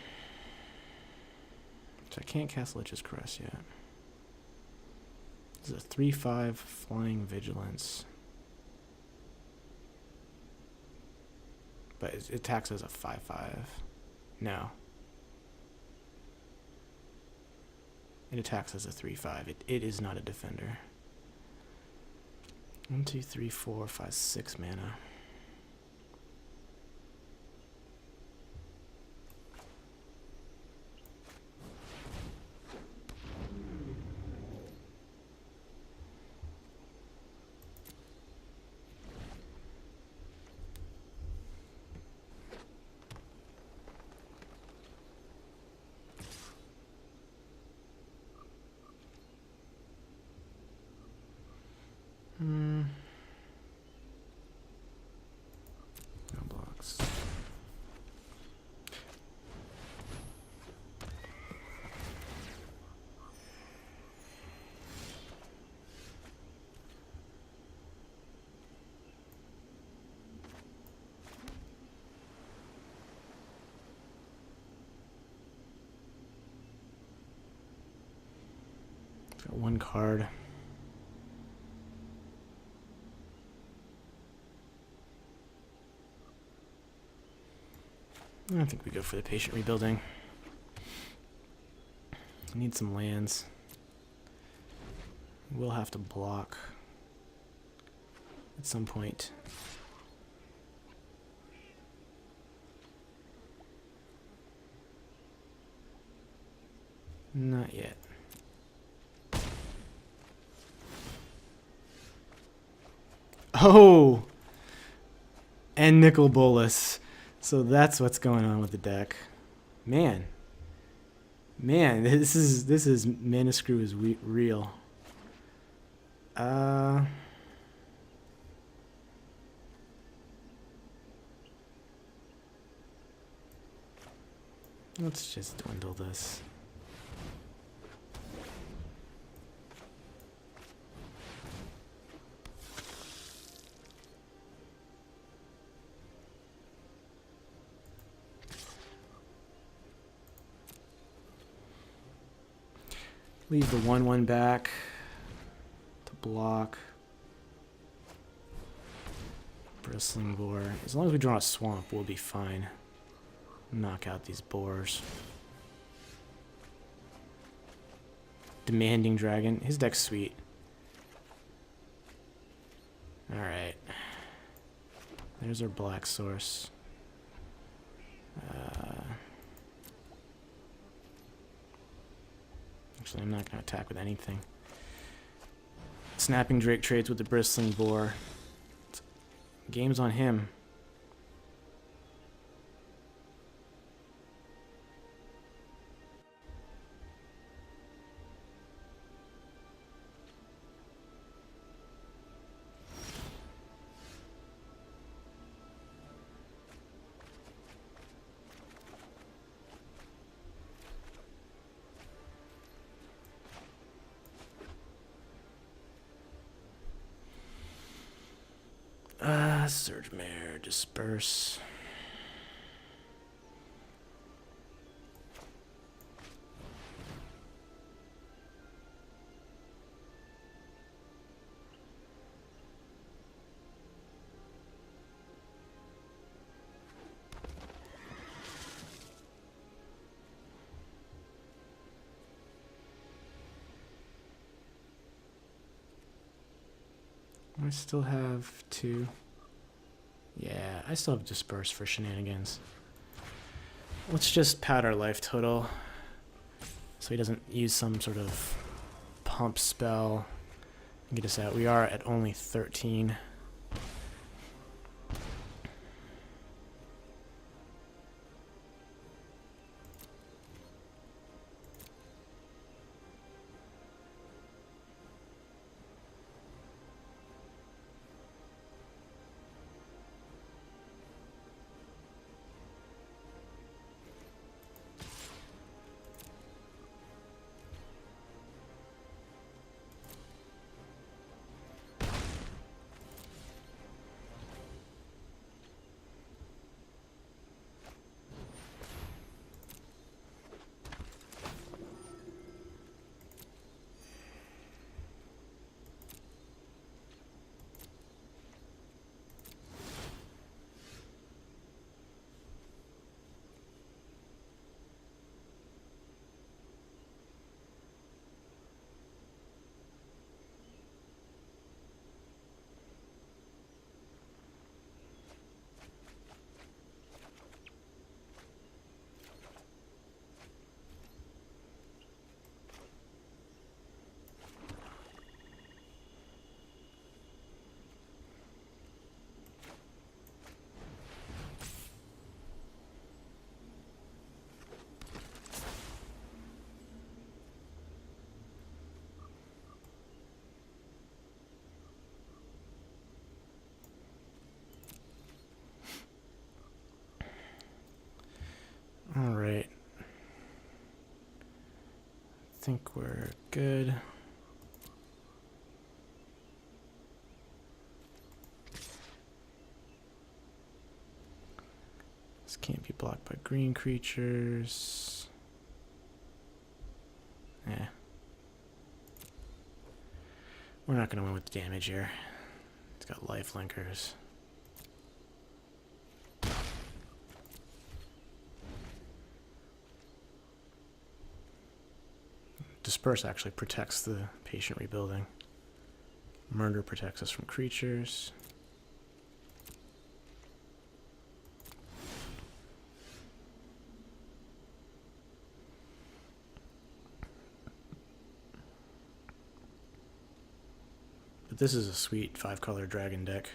I can't cast Lich's Crest yet. This is a 3/5 flying vigilance. But it attacks as a 5/5. No. It attacks as a 3/5. It is not a defender. 1, 2, 3, 4, 5, 6 mana. No blocks. Got one card. I think we go for the patient rebuilding. I need some lands. We'll have to block at some point. Not yet. Oh! And Nicol Bolas. So that's what's going on with the deck. Man, this is Mana Screw is real. Let's just dwindle this. Leave the 1/1 back to block. Bristling Boar. As long as we draw a swamp, we'll be fine. Knock out these boars. Demanding Dragon. His deck's sweet. Alright. There's our black source. Actually, I'm not going to attack with anything. Snapping Drake trades with the Bristling Boar. Game's on him. Surge Mare, disperse. I still have 2. Yeah, I still have disperse for shenanigans. Let's just pad our life total so he doesn't use some sort of pump spell and get us out. We are at only 13. All right. I think we're good. This can't be blocked by green creatures. Yeah. We're not going to win with the damage here. It's got life linkers. Disperse actually protects the patient rebuilding. Murder protects us from creatures. But this is a sweet 5-color dragon deck.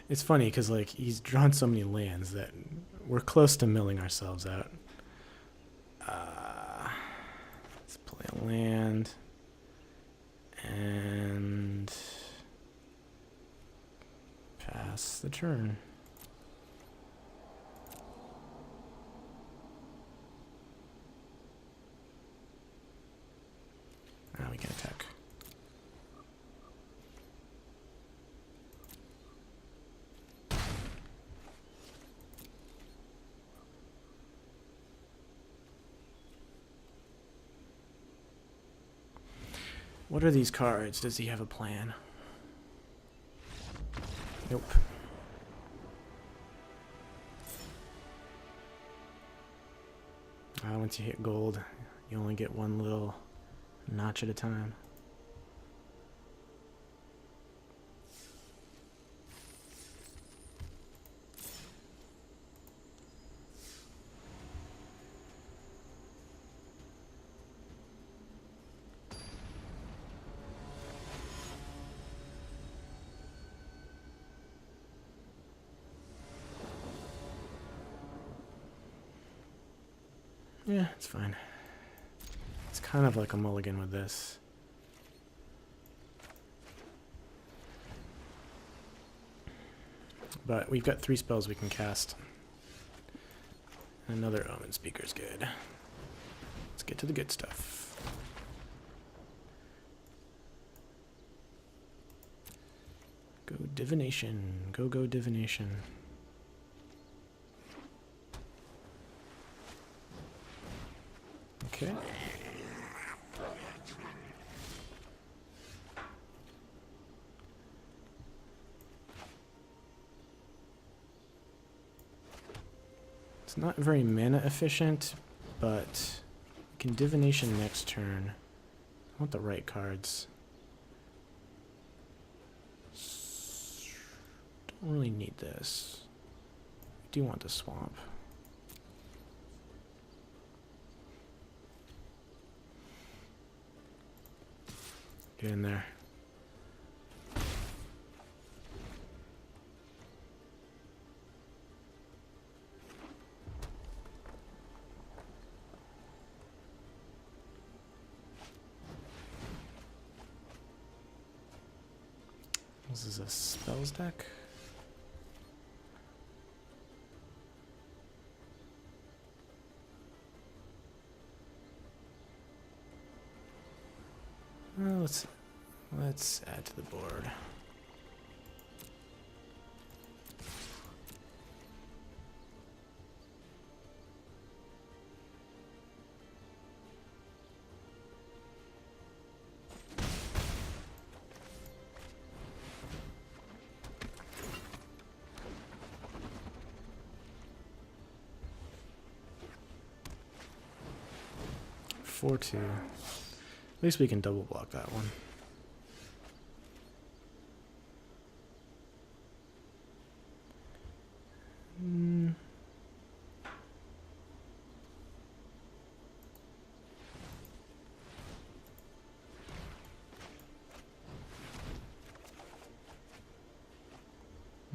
It's funny because like he's drawn so many lands that we're close to milling ourselves out. Let's play a land and pass the turn. Now we can attack. What are these cards? Does he have a plan? Nope. Once you hit gold, you only get one little notch at a time. Yeah, it's fine. It's kind of like a mulligan with this. But we've got 3 spells we can cast. Another Omen Speaker's good. Let's get to the good stuff. Go Divination. Go Divination. Okay. It's not very mana efficient, but we can Divination next turn. I want the right cards. Don't really need this. I do want the swamp. Get in there. This is a spells deck. Well, let's add to the board. Four, 2. At least we can double block that one.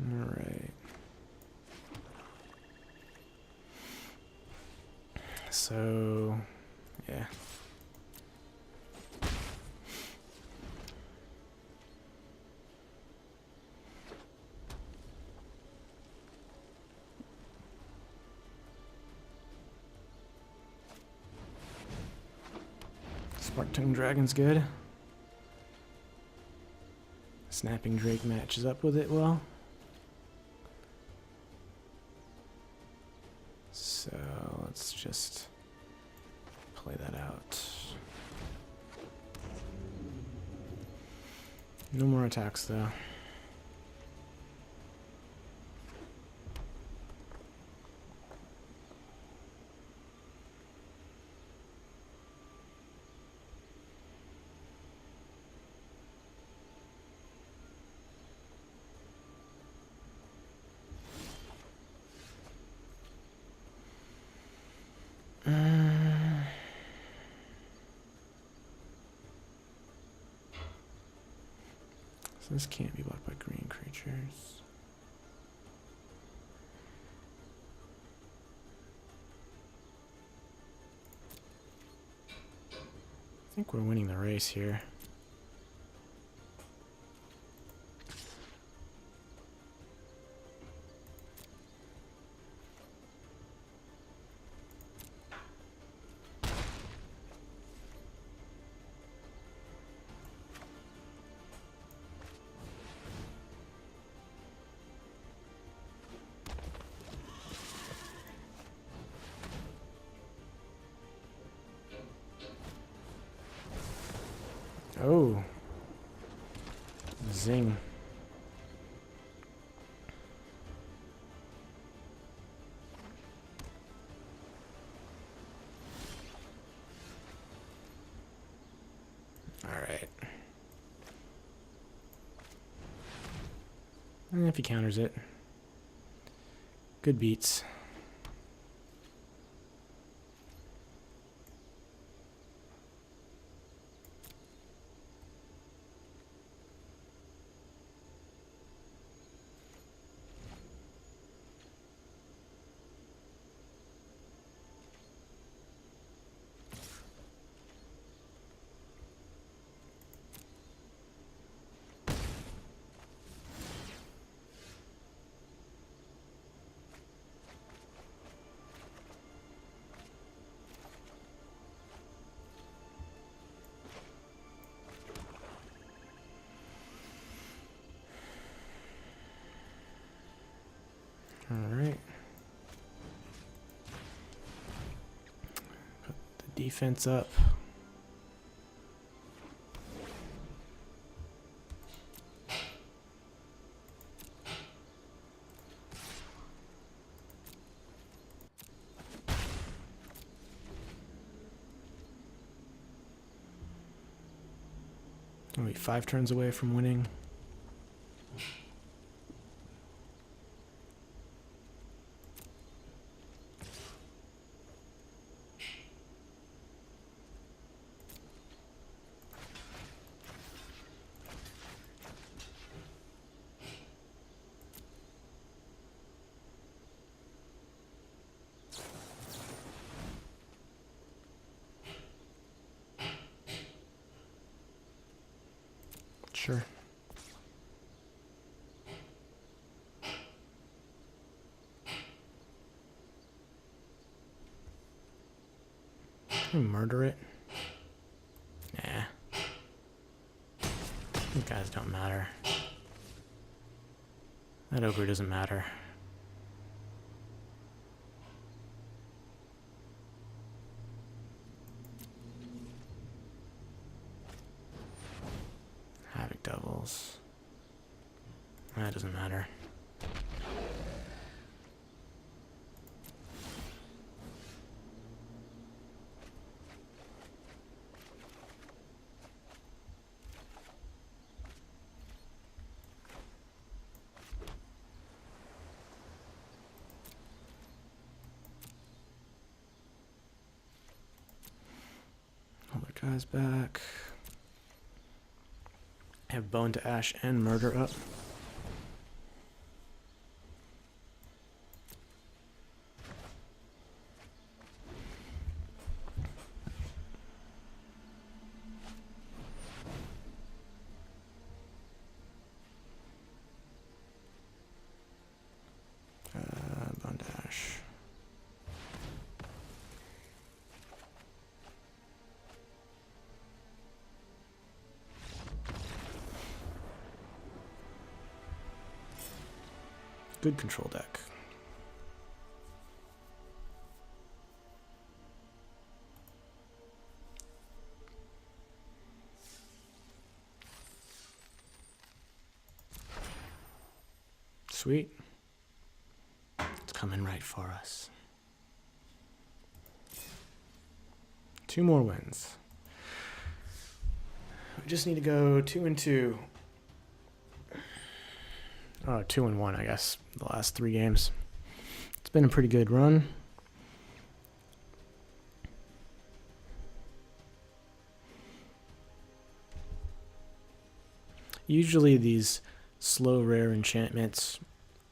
All right. So, yeah. Spark-tongued dragon's good. Snapping Drake matches up with it well. So let's just play that out. No more attacks though. So this can't be blocked by green creatures. I think we're winning the race here. Oh. Zing. All right. And if he counters it. Good beats. All right. Put the defense up. Only 5 turns away from winning. Sure. Can we murder it? Nah. These guys don't matter. That ogre doesn't matter. Havoc Devils. That doesn't matter. All the guys back. Have Bone to Ash and Murder up. Bone to Ash. Good control deck. Sweet. It's coming right for us. 2 more wins. We just need to go 2-2. Oh, 2-1, I guess, the last 3 games. It's been a pretty good run. Usually these slow rare enchantments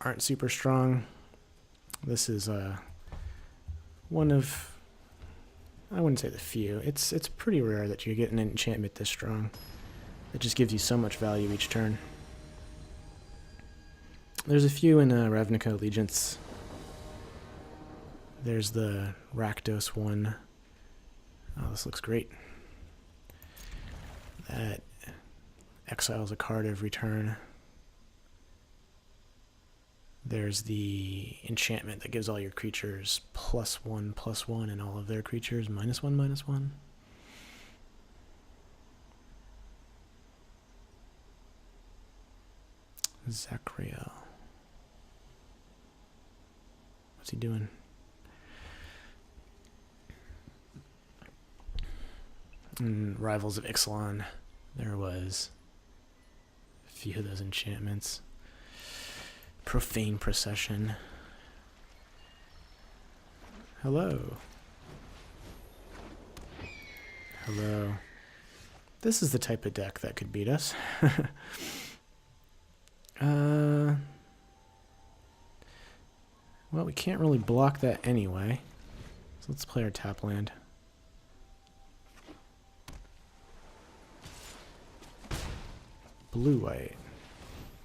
aren't super strong. This is one of, I wouldn't say the few. It's pretty rare that you get an enchantment this strong. It just gives you so much value each turn. There's a few in Ravnica Allegiance. There's the Rakdos one. Oh, this looks great. That exiles a card every turn. There's the enchantment that gives all your creatures +1/+1 and all of their creatures -1/-1. Zachriel. What's he doing? Rivals of Ixalan. There was a few of those enchantments. Profane Procession. Hello. Hello. This is the type of deck that could beat us. Well, we can't really block that anyway. So let's play our tap land. Blue-white.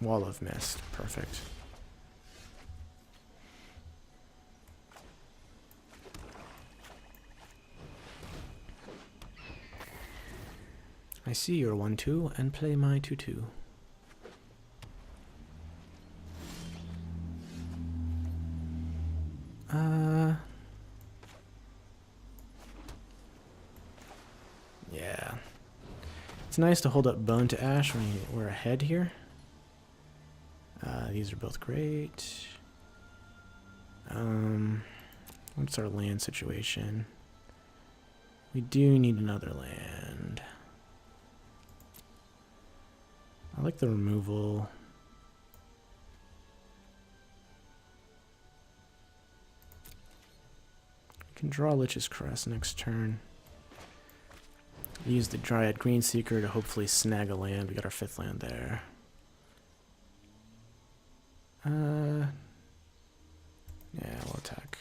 Wall of Mist. Perfect. I see your 1/2 and play my 2/2. Yeah. It's nice to hold up Bone to Ash when we're ahead here. These are both great. What's our land situation? We do need another land. I like the removal. We can draw Lich's Crest next turn. Use the Dryad Greenseeker to hopefully snag a land. We got our 5th land there. Yeah, we'll attack.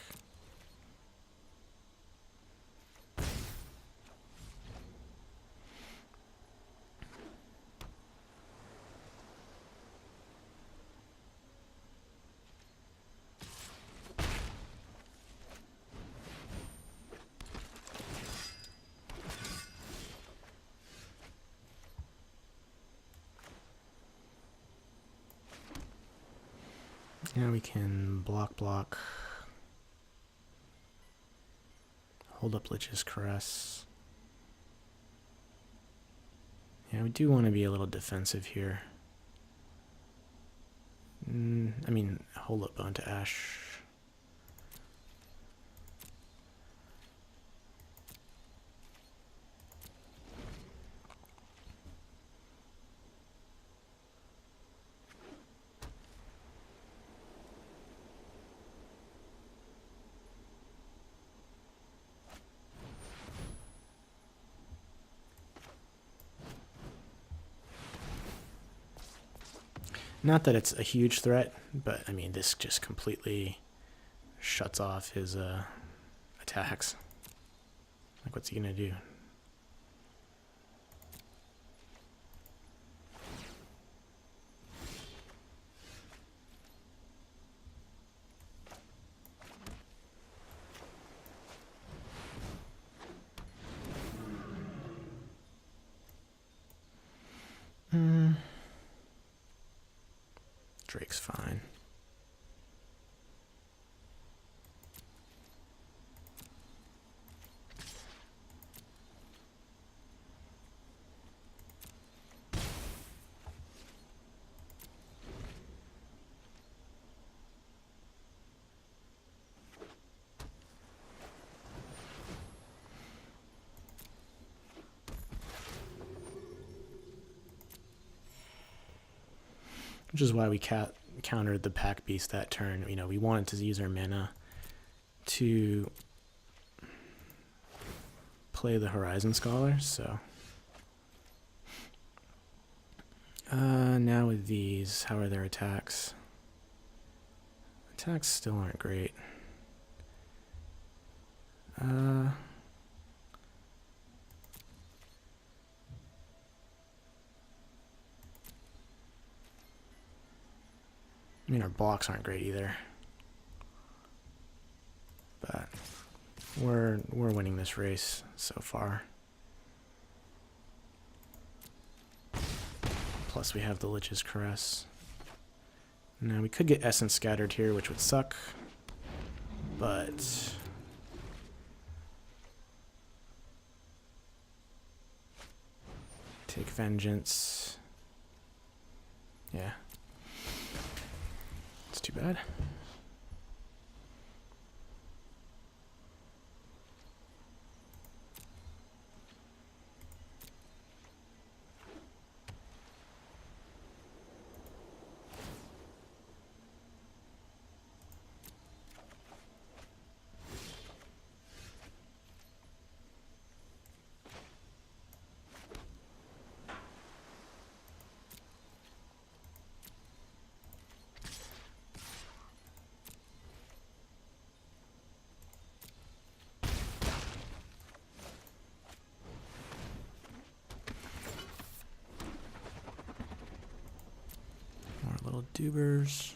Now we can block. Hold up Lich's Caress. Yeah, we do want to be a little defensive here. I mean, hold up Bone to Ash. Not that it's a huge threat, but I mean, this just completely shuts off his attacks. Like, what's he gonna do? Drake's fine. which is why we countered the Pack Beast that turn. You know, we wanted to use our mana to play the Horizon Scholar, so. Now with these, how are their attacks? Attacks still aren't great. I mean, our blocks aren't great either. But we're winning this race so far. Plus we have the Lich's Caress. Now we could get Essence Scattered here, which would suck. But take Vengeance. Yeah. It's too bad. More little dubers.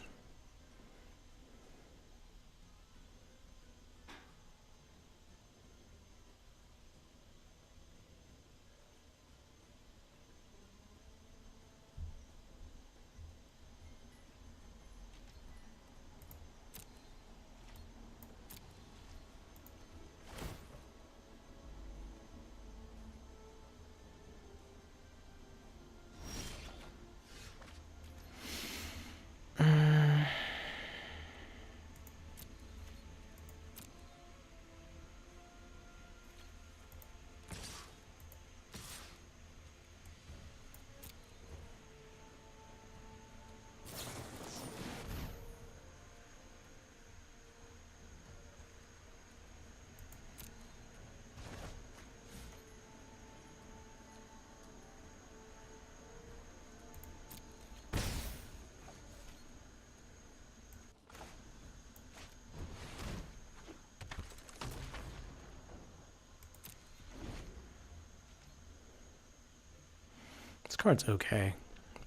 This card's okay,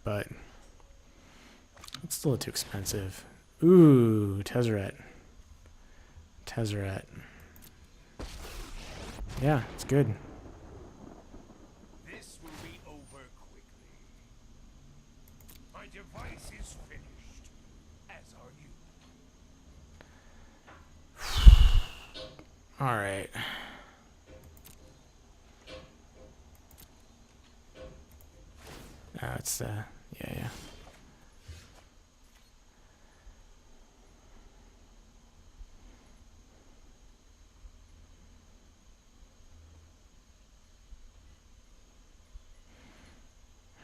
but it's still too expensive. Ooh, Tezzeret. Tezzeret. Yeah, it's good. This will be over quickly. My device is finished, as are you. All right. It's yeah.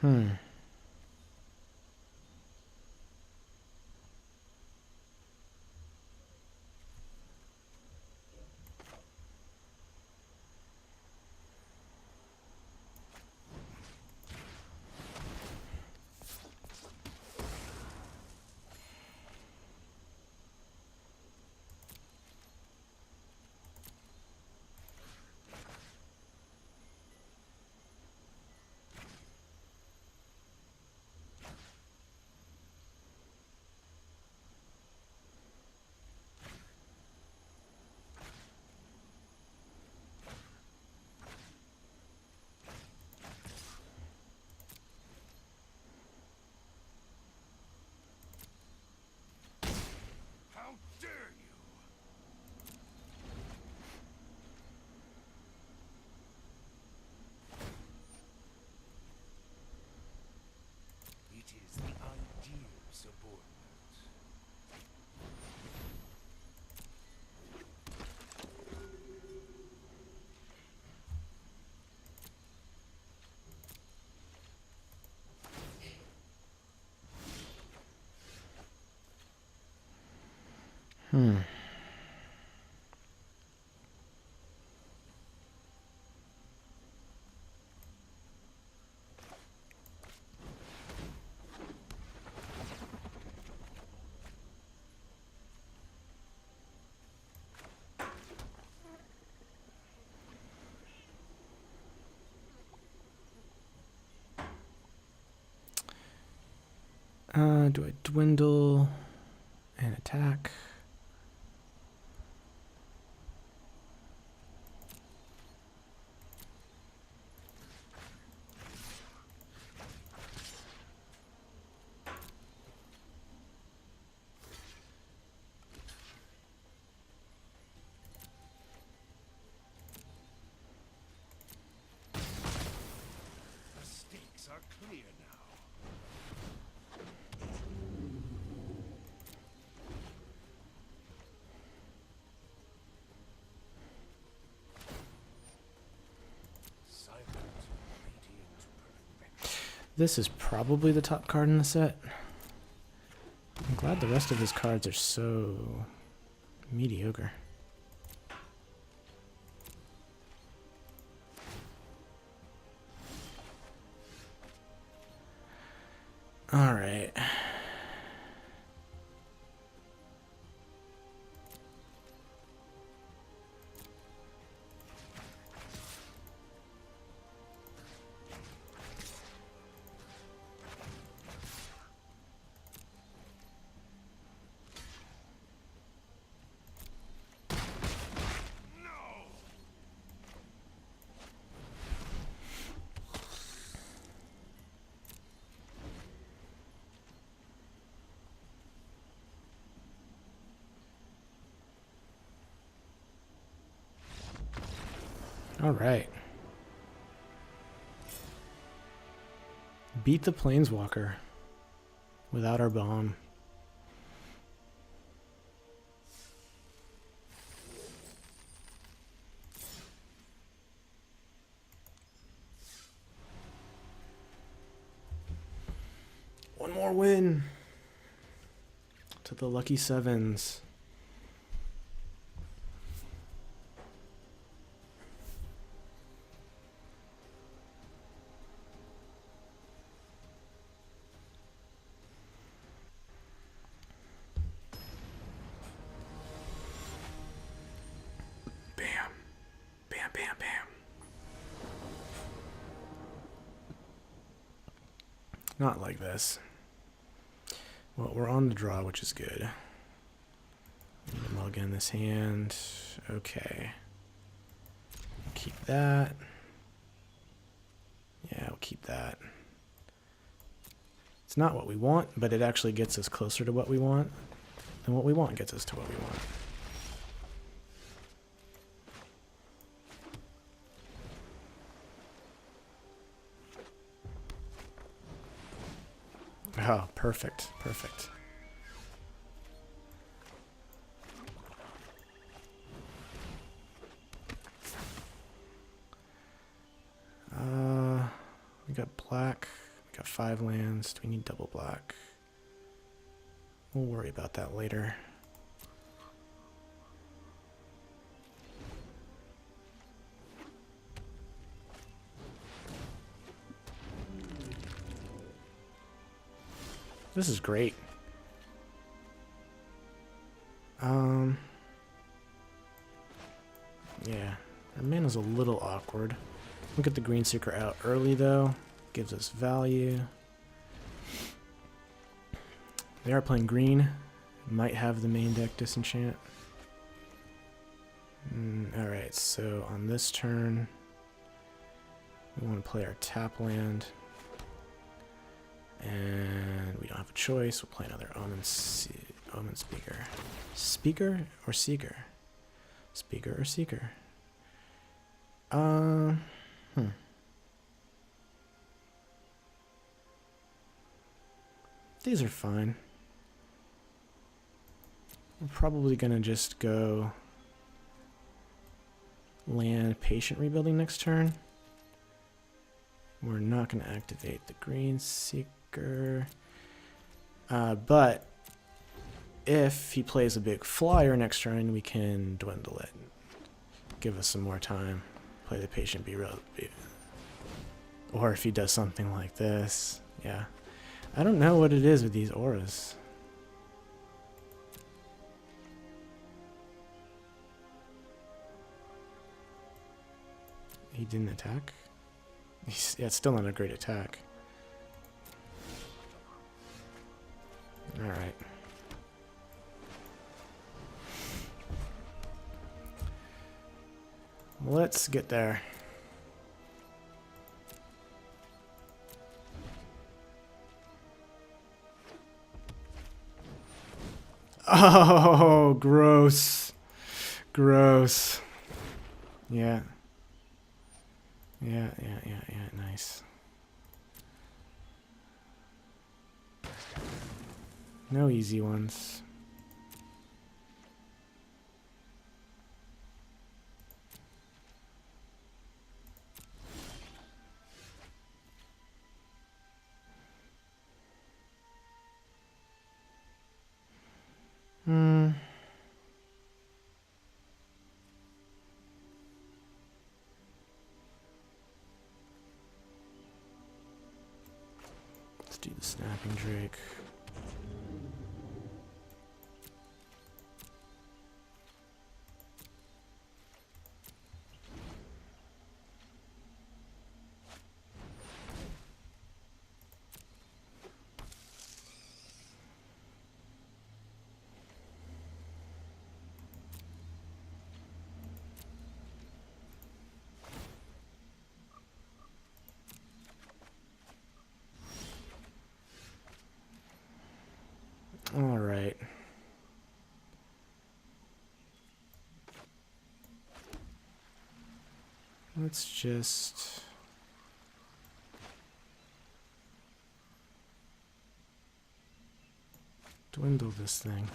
Hmm. Hmm. Do I dwindle and attack? The stakes are clear now. Silent, radiant perfection. This is probably the top card in the set. I'm glad the rest of his cards are so mediocre. All right. All right. Beat the Planeswalker without our bomb. One more win to the lucky sevens. Bam. Bam, bam, bam. Not like this. Well, we're on the draw, which is good. Log in this hand. Okay. Keep that. Yeah, we'll keep that. It's not what we want, but it actually gets us closer to what we want. And what we want gets us to what we want. Oh, perfect. Perfect. We got black. We got 5 lands. Do we need double black? We'll worry about that later. This is great. Yeah, our mana's a little awkward. We'll get the Green Seeker out early though. Gives us value. They are playing green. Might have the main deck disenchant. Alright, so on this turn, we want to play our tap land. And we don't have a choice. We'll play another Omen Speaker. Speaker or Seeker? Speaker or Seeker? These are fine. We're probably gonna just go land Patient Rebuilding next turn. We're not gonna activate the Green Seeker. But if he plays a big flyer next turn, we can dwindle it. Give us some more time. Play the patient, or if he does something like this. Yeah. I don't know what it is with these auras. He didn't attack? Yeah, it's still not a great attack. Alright. Let's get there. Oh, gross. Gross. Yeah. Yeah, nice. No easy ones. Let's do the Snapping Drake. All right. Let's just dwindle this thing.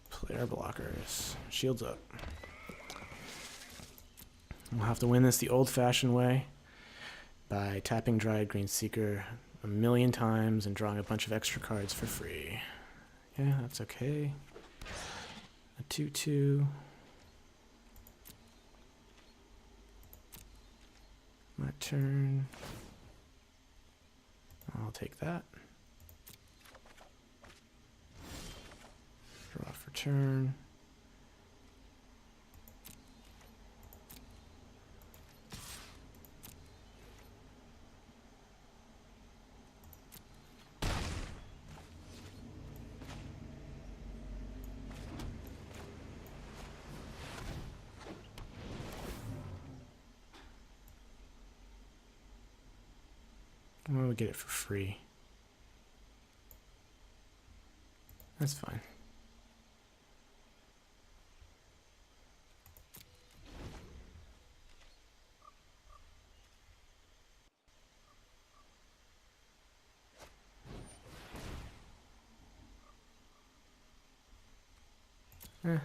Player blockers. Shields up. We'll have to win this the old-fashioned way by tapping Dryad Green Seeker a million times and drawing a bunch of extra cards for free. Yeah, that's okay. A 2/2. My turn. I'll take that. Draw for turn. Well, we get it for free. That's fine. Eh.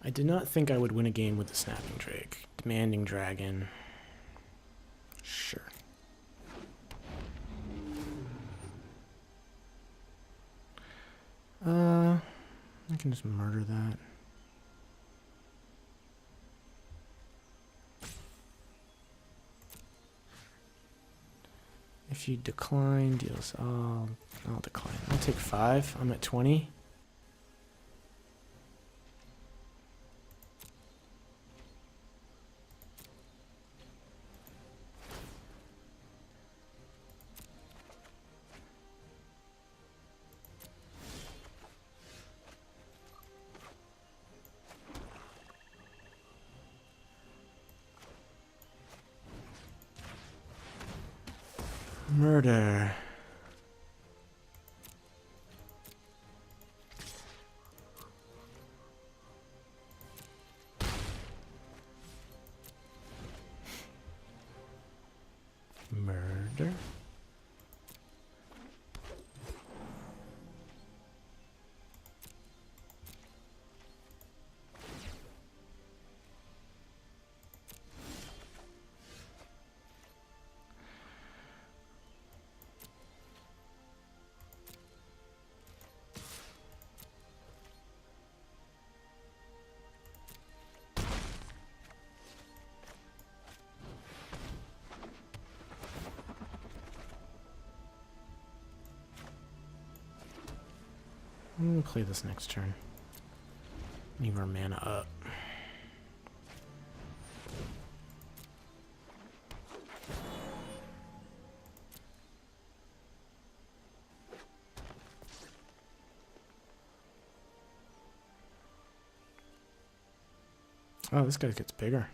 I did not think I would win a game with the Snapping Drake. Demanding Dragon. Sure. I can just murder that. If you decline, deals. I'll decline. I'll take 5. I'm at 20. Murder. Murder. I'm gonna play this next turn. Leave our mana up. Oh, this guy gets bigger.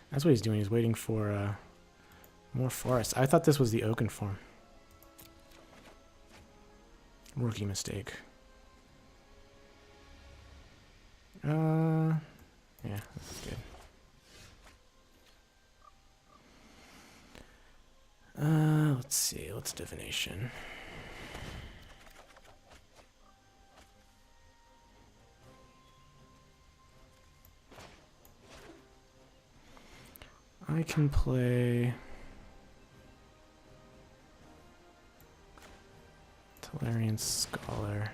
That's what he's doing. He's waiting for more forest. I thought this was the Oaken form. Rookie mistake. Yeah, this is good. Let's see. Let's divination. I can play Tolarian Scholar.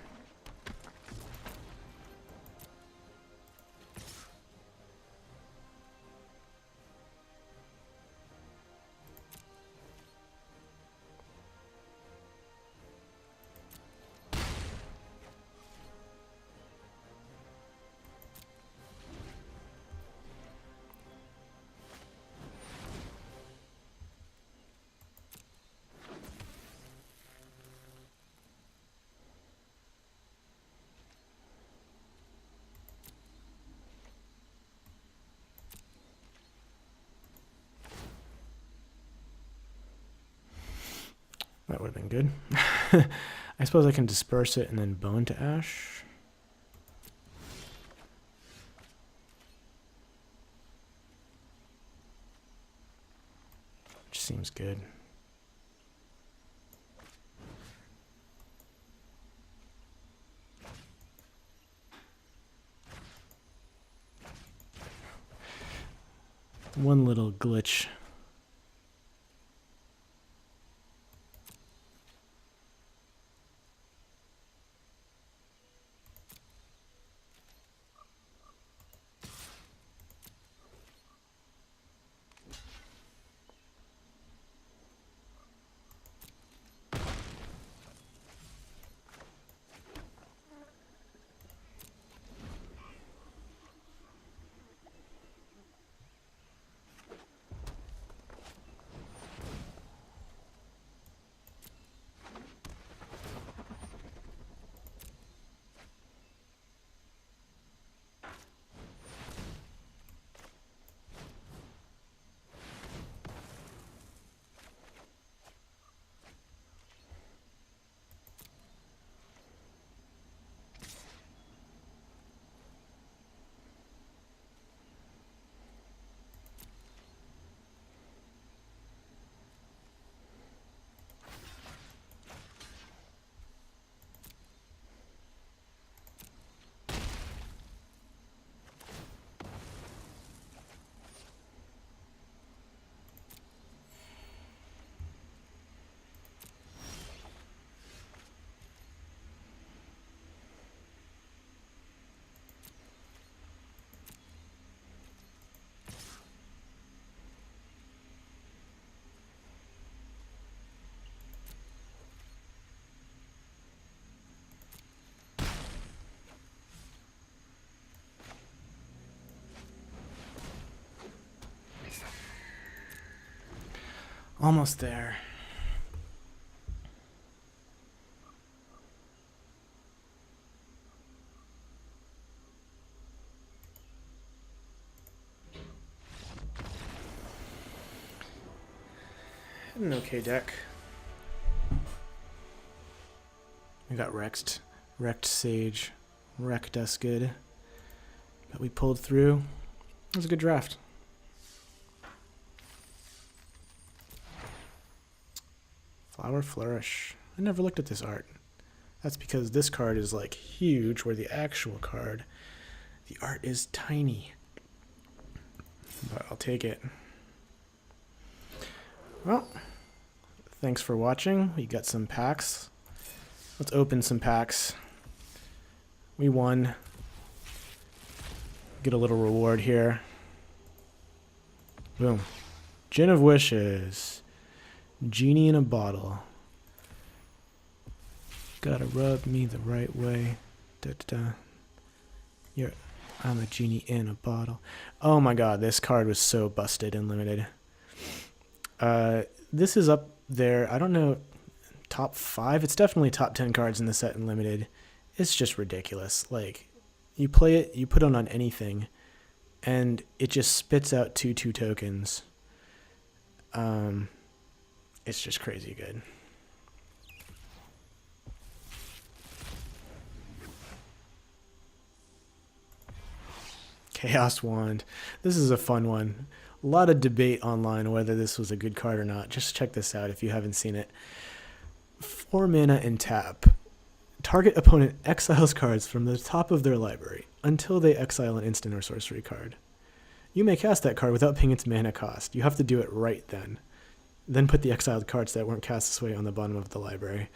That would have been good. I suppose I can disperse it and then bone to ash. Which seems good. One little glitch. Almost there. An okay deck. We got Wrecked Sage, Wrecked us good. But we pulled through. It was a good draft. Flower Flourish. I never looked at this art. That's because this card is like huge, where the actual card, the art is tiny. But I'll take it. Well, thanks for watching. We got some packs. Let's open some packs. We won. Get a little reward here. Boom. Gin of Wishes. Genie in a bottle. Gotta rub me the right way. Da, da, da. I'm a genie in a bottle. Oh my god, this card was so busted and limited. This is up there. I don't know, top 5. It's definitely top 10 cards in the set and limited. It's just ridiculous. Like, you play it, you put it on anything, and it just spits out 2/2 tokens. It's just crazy good. Chaos Wand. This is a fun one. A lot of debate online whether this was a good card or not. Just check this out if you haven't seen it. 4 mana and tap. Target opponent exiles cards from the top of their library until they exile an instant or sorcery card. You may cast that card without paying its mana cost. You have to do it right then. Then put the exiled cards that weren't cast this way on the bottom of the library.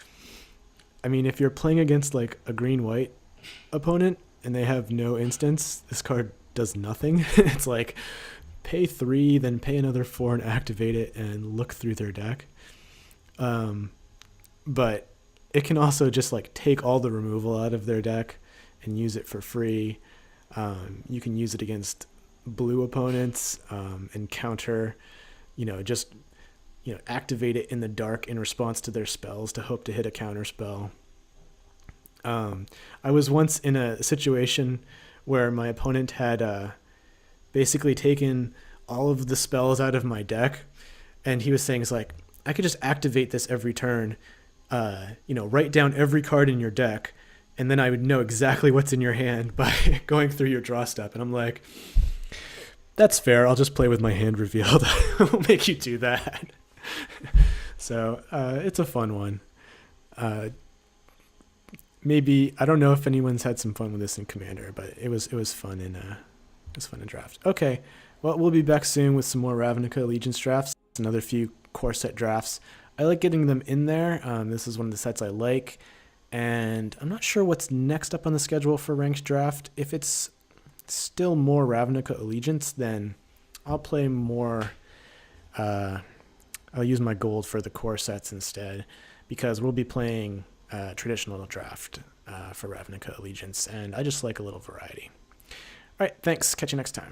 I mean, if you're playing against like a green-white opponent and they have no instants, this card does nothing. It's like pay 3, then pay another 4 and activate it and look through their deck. But it can also just like take all the removal out of their deck and use it for free. You can use it against blue opponents and counter, just activate it in the dark in response to their spells to hope to hit a counter spell. I was once in a situation where my opponent had basically taken all of the spells out of my deck, and he was saying, it's like, I could just activate this every turn, write down every card in your deck, and then I would know exactly what's in your hand by going through your draw step. And I'm like, that's fair. I'll just play with my hand revealed. I'll make you do that. So it's a fun one. Maybe, I don't know if anyone's had some fun with this in Commander, but it was fun in draft. Okay, well, we'll be back soon with some more Ravnica Allegiance drafts, another few core set drafts. I like getting them in there. This is one of the sets I like, and I'm not sure what's next up on the schedule for ranked draft. If it's still more Ravnica Allegiance, then I'll play more. I'll use my gold for the core sets instead, because we'll be playing traditional draft for Ravnica Allegiance, and I just like a little variety. All right, thanks. Catch you next time.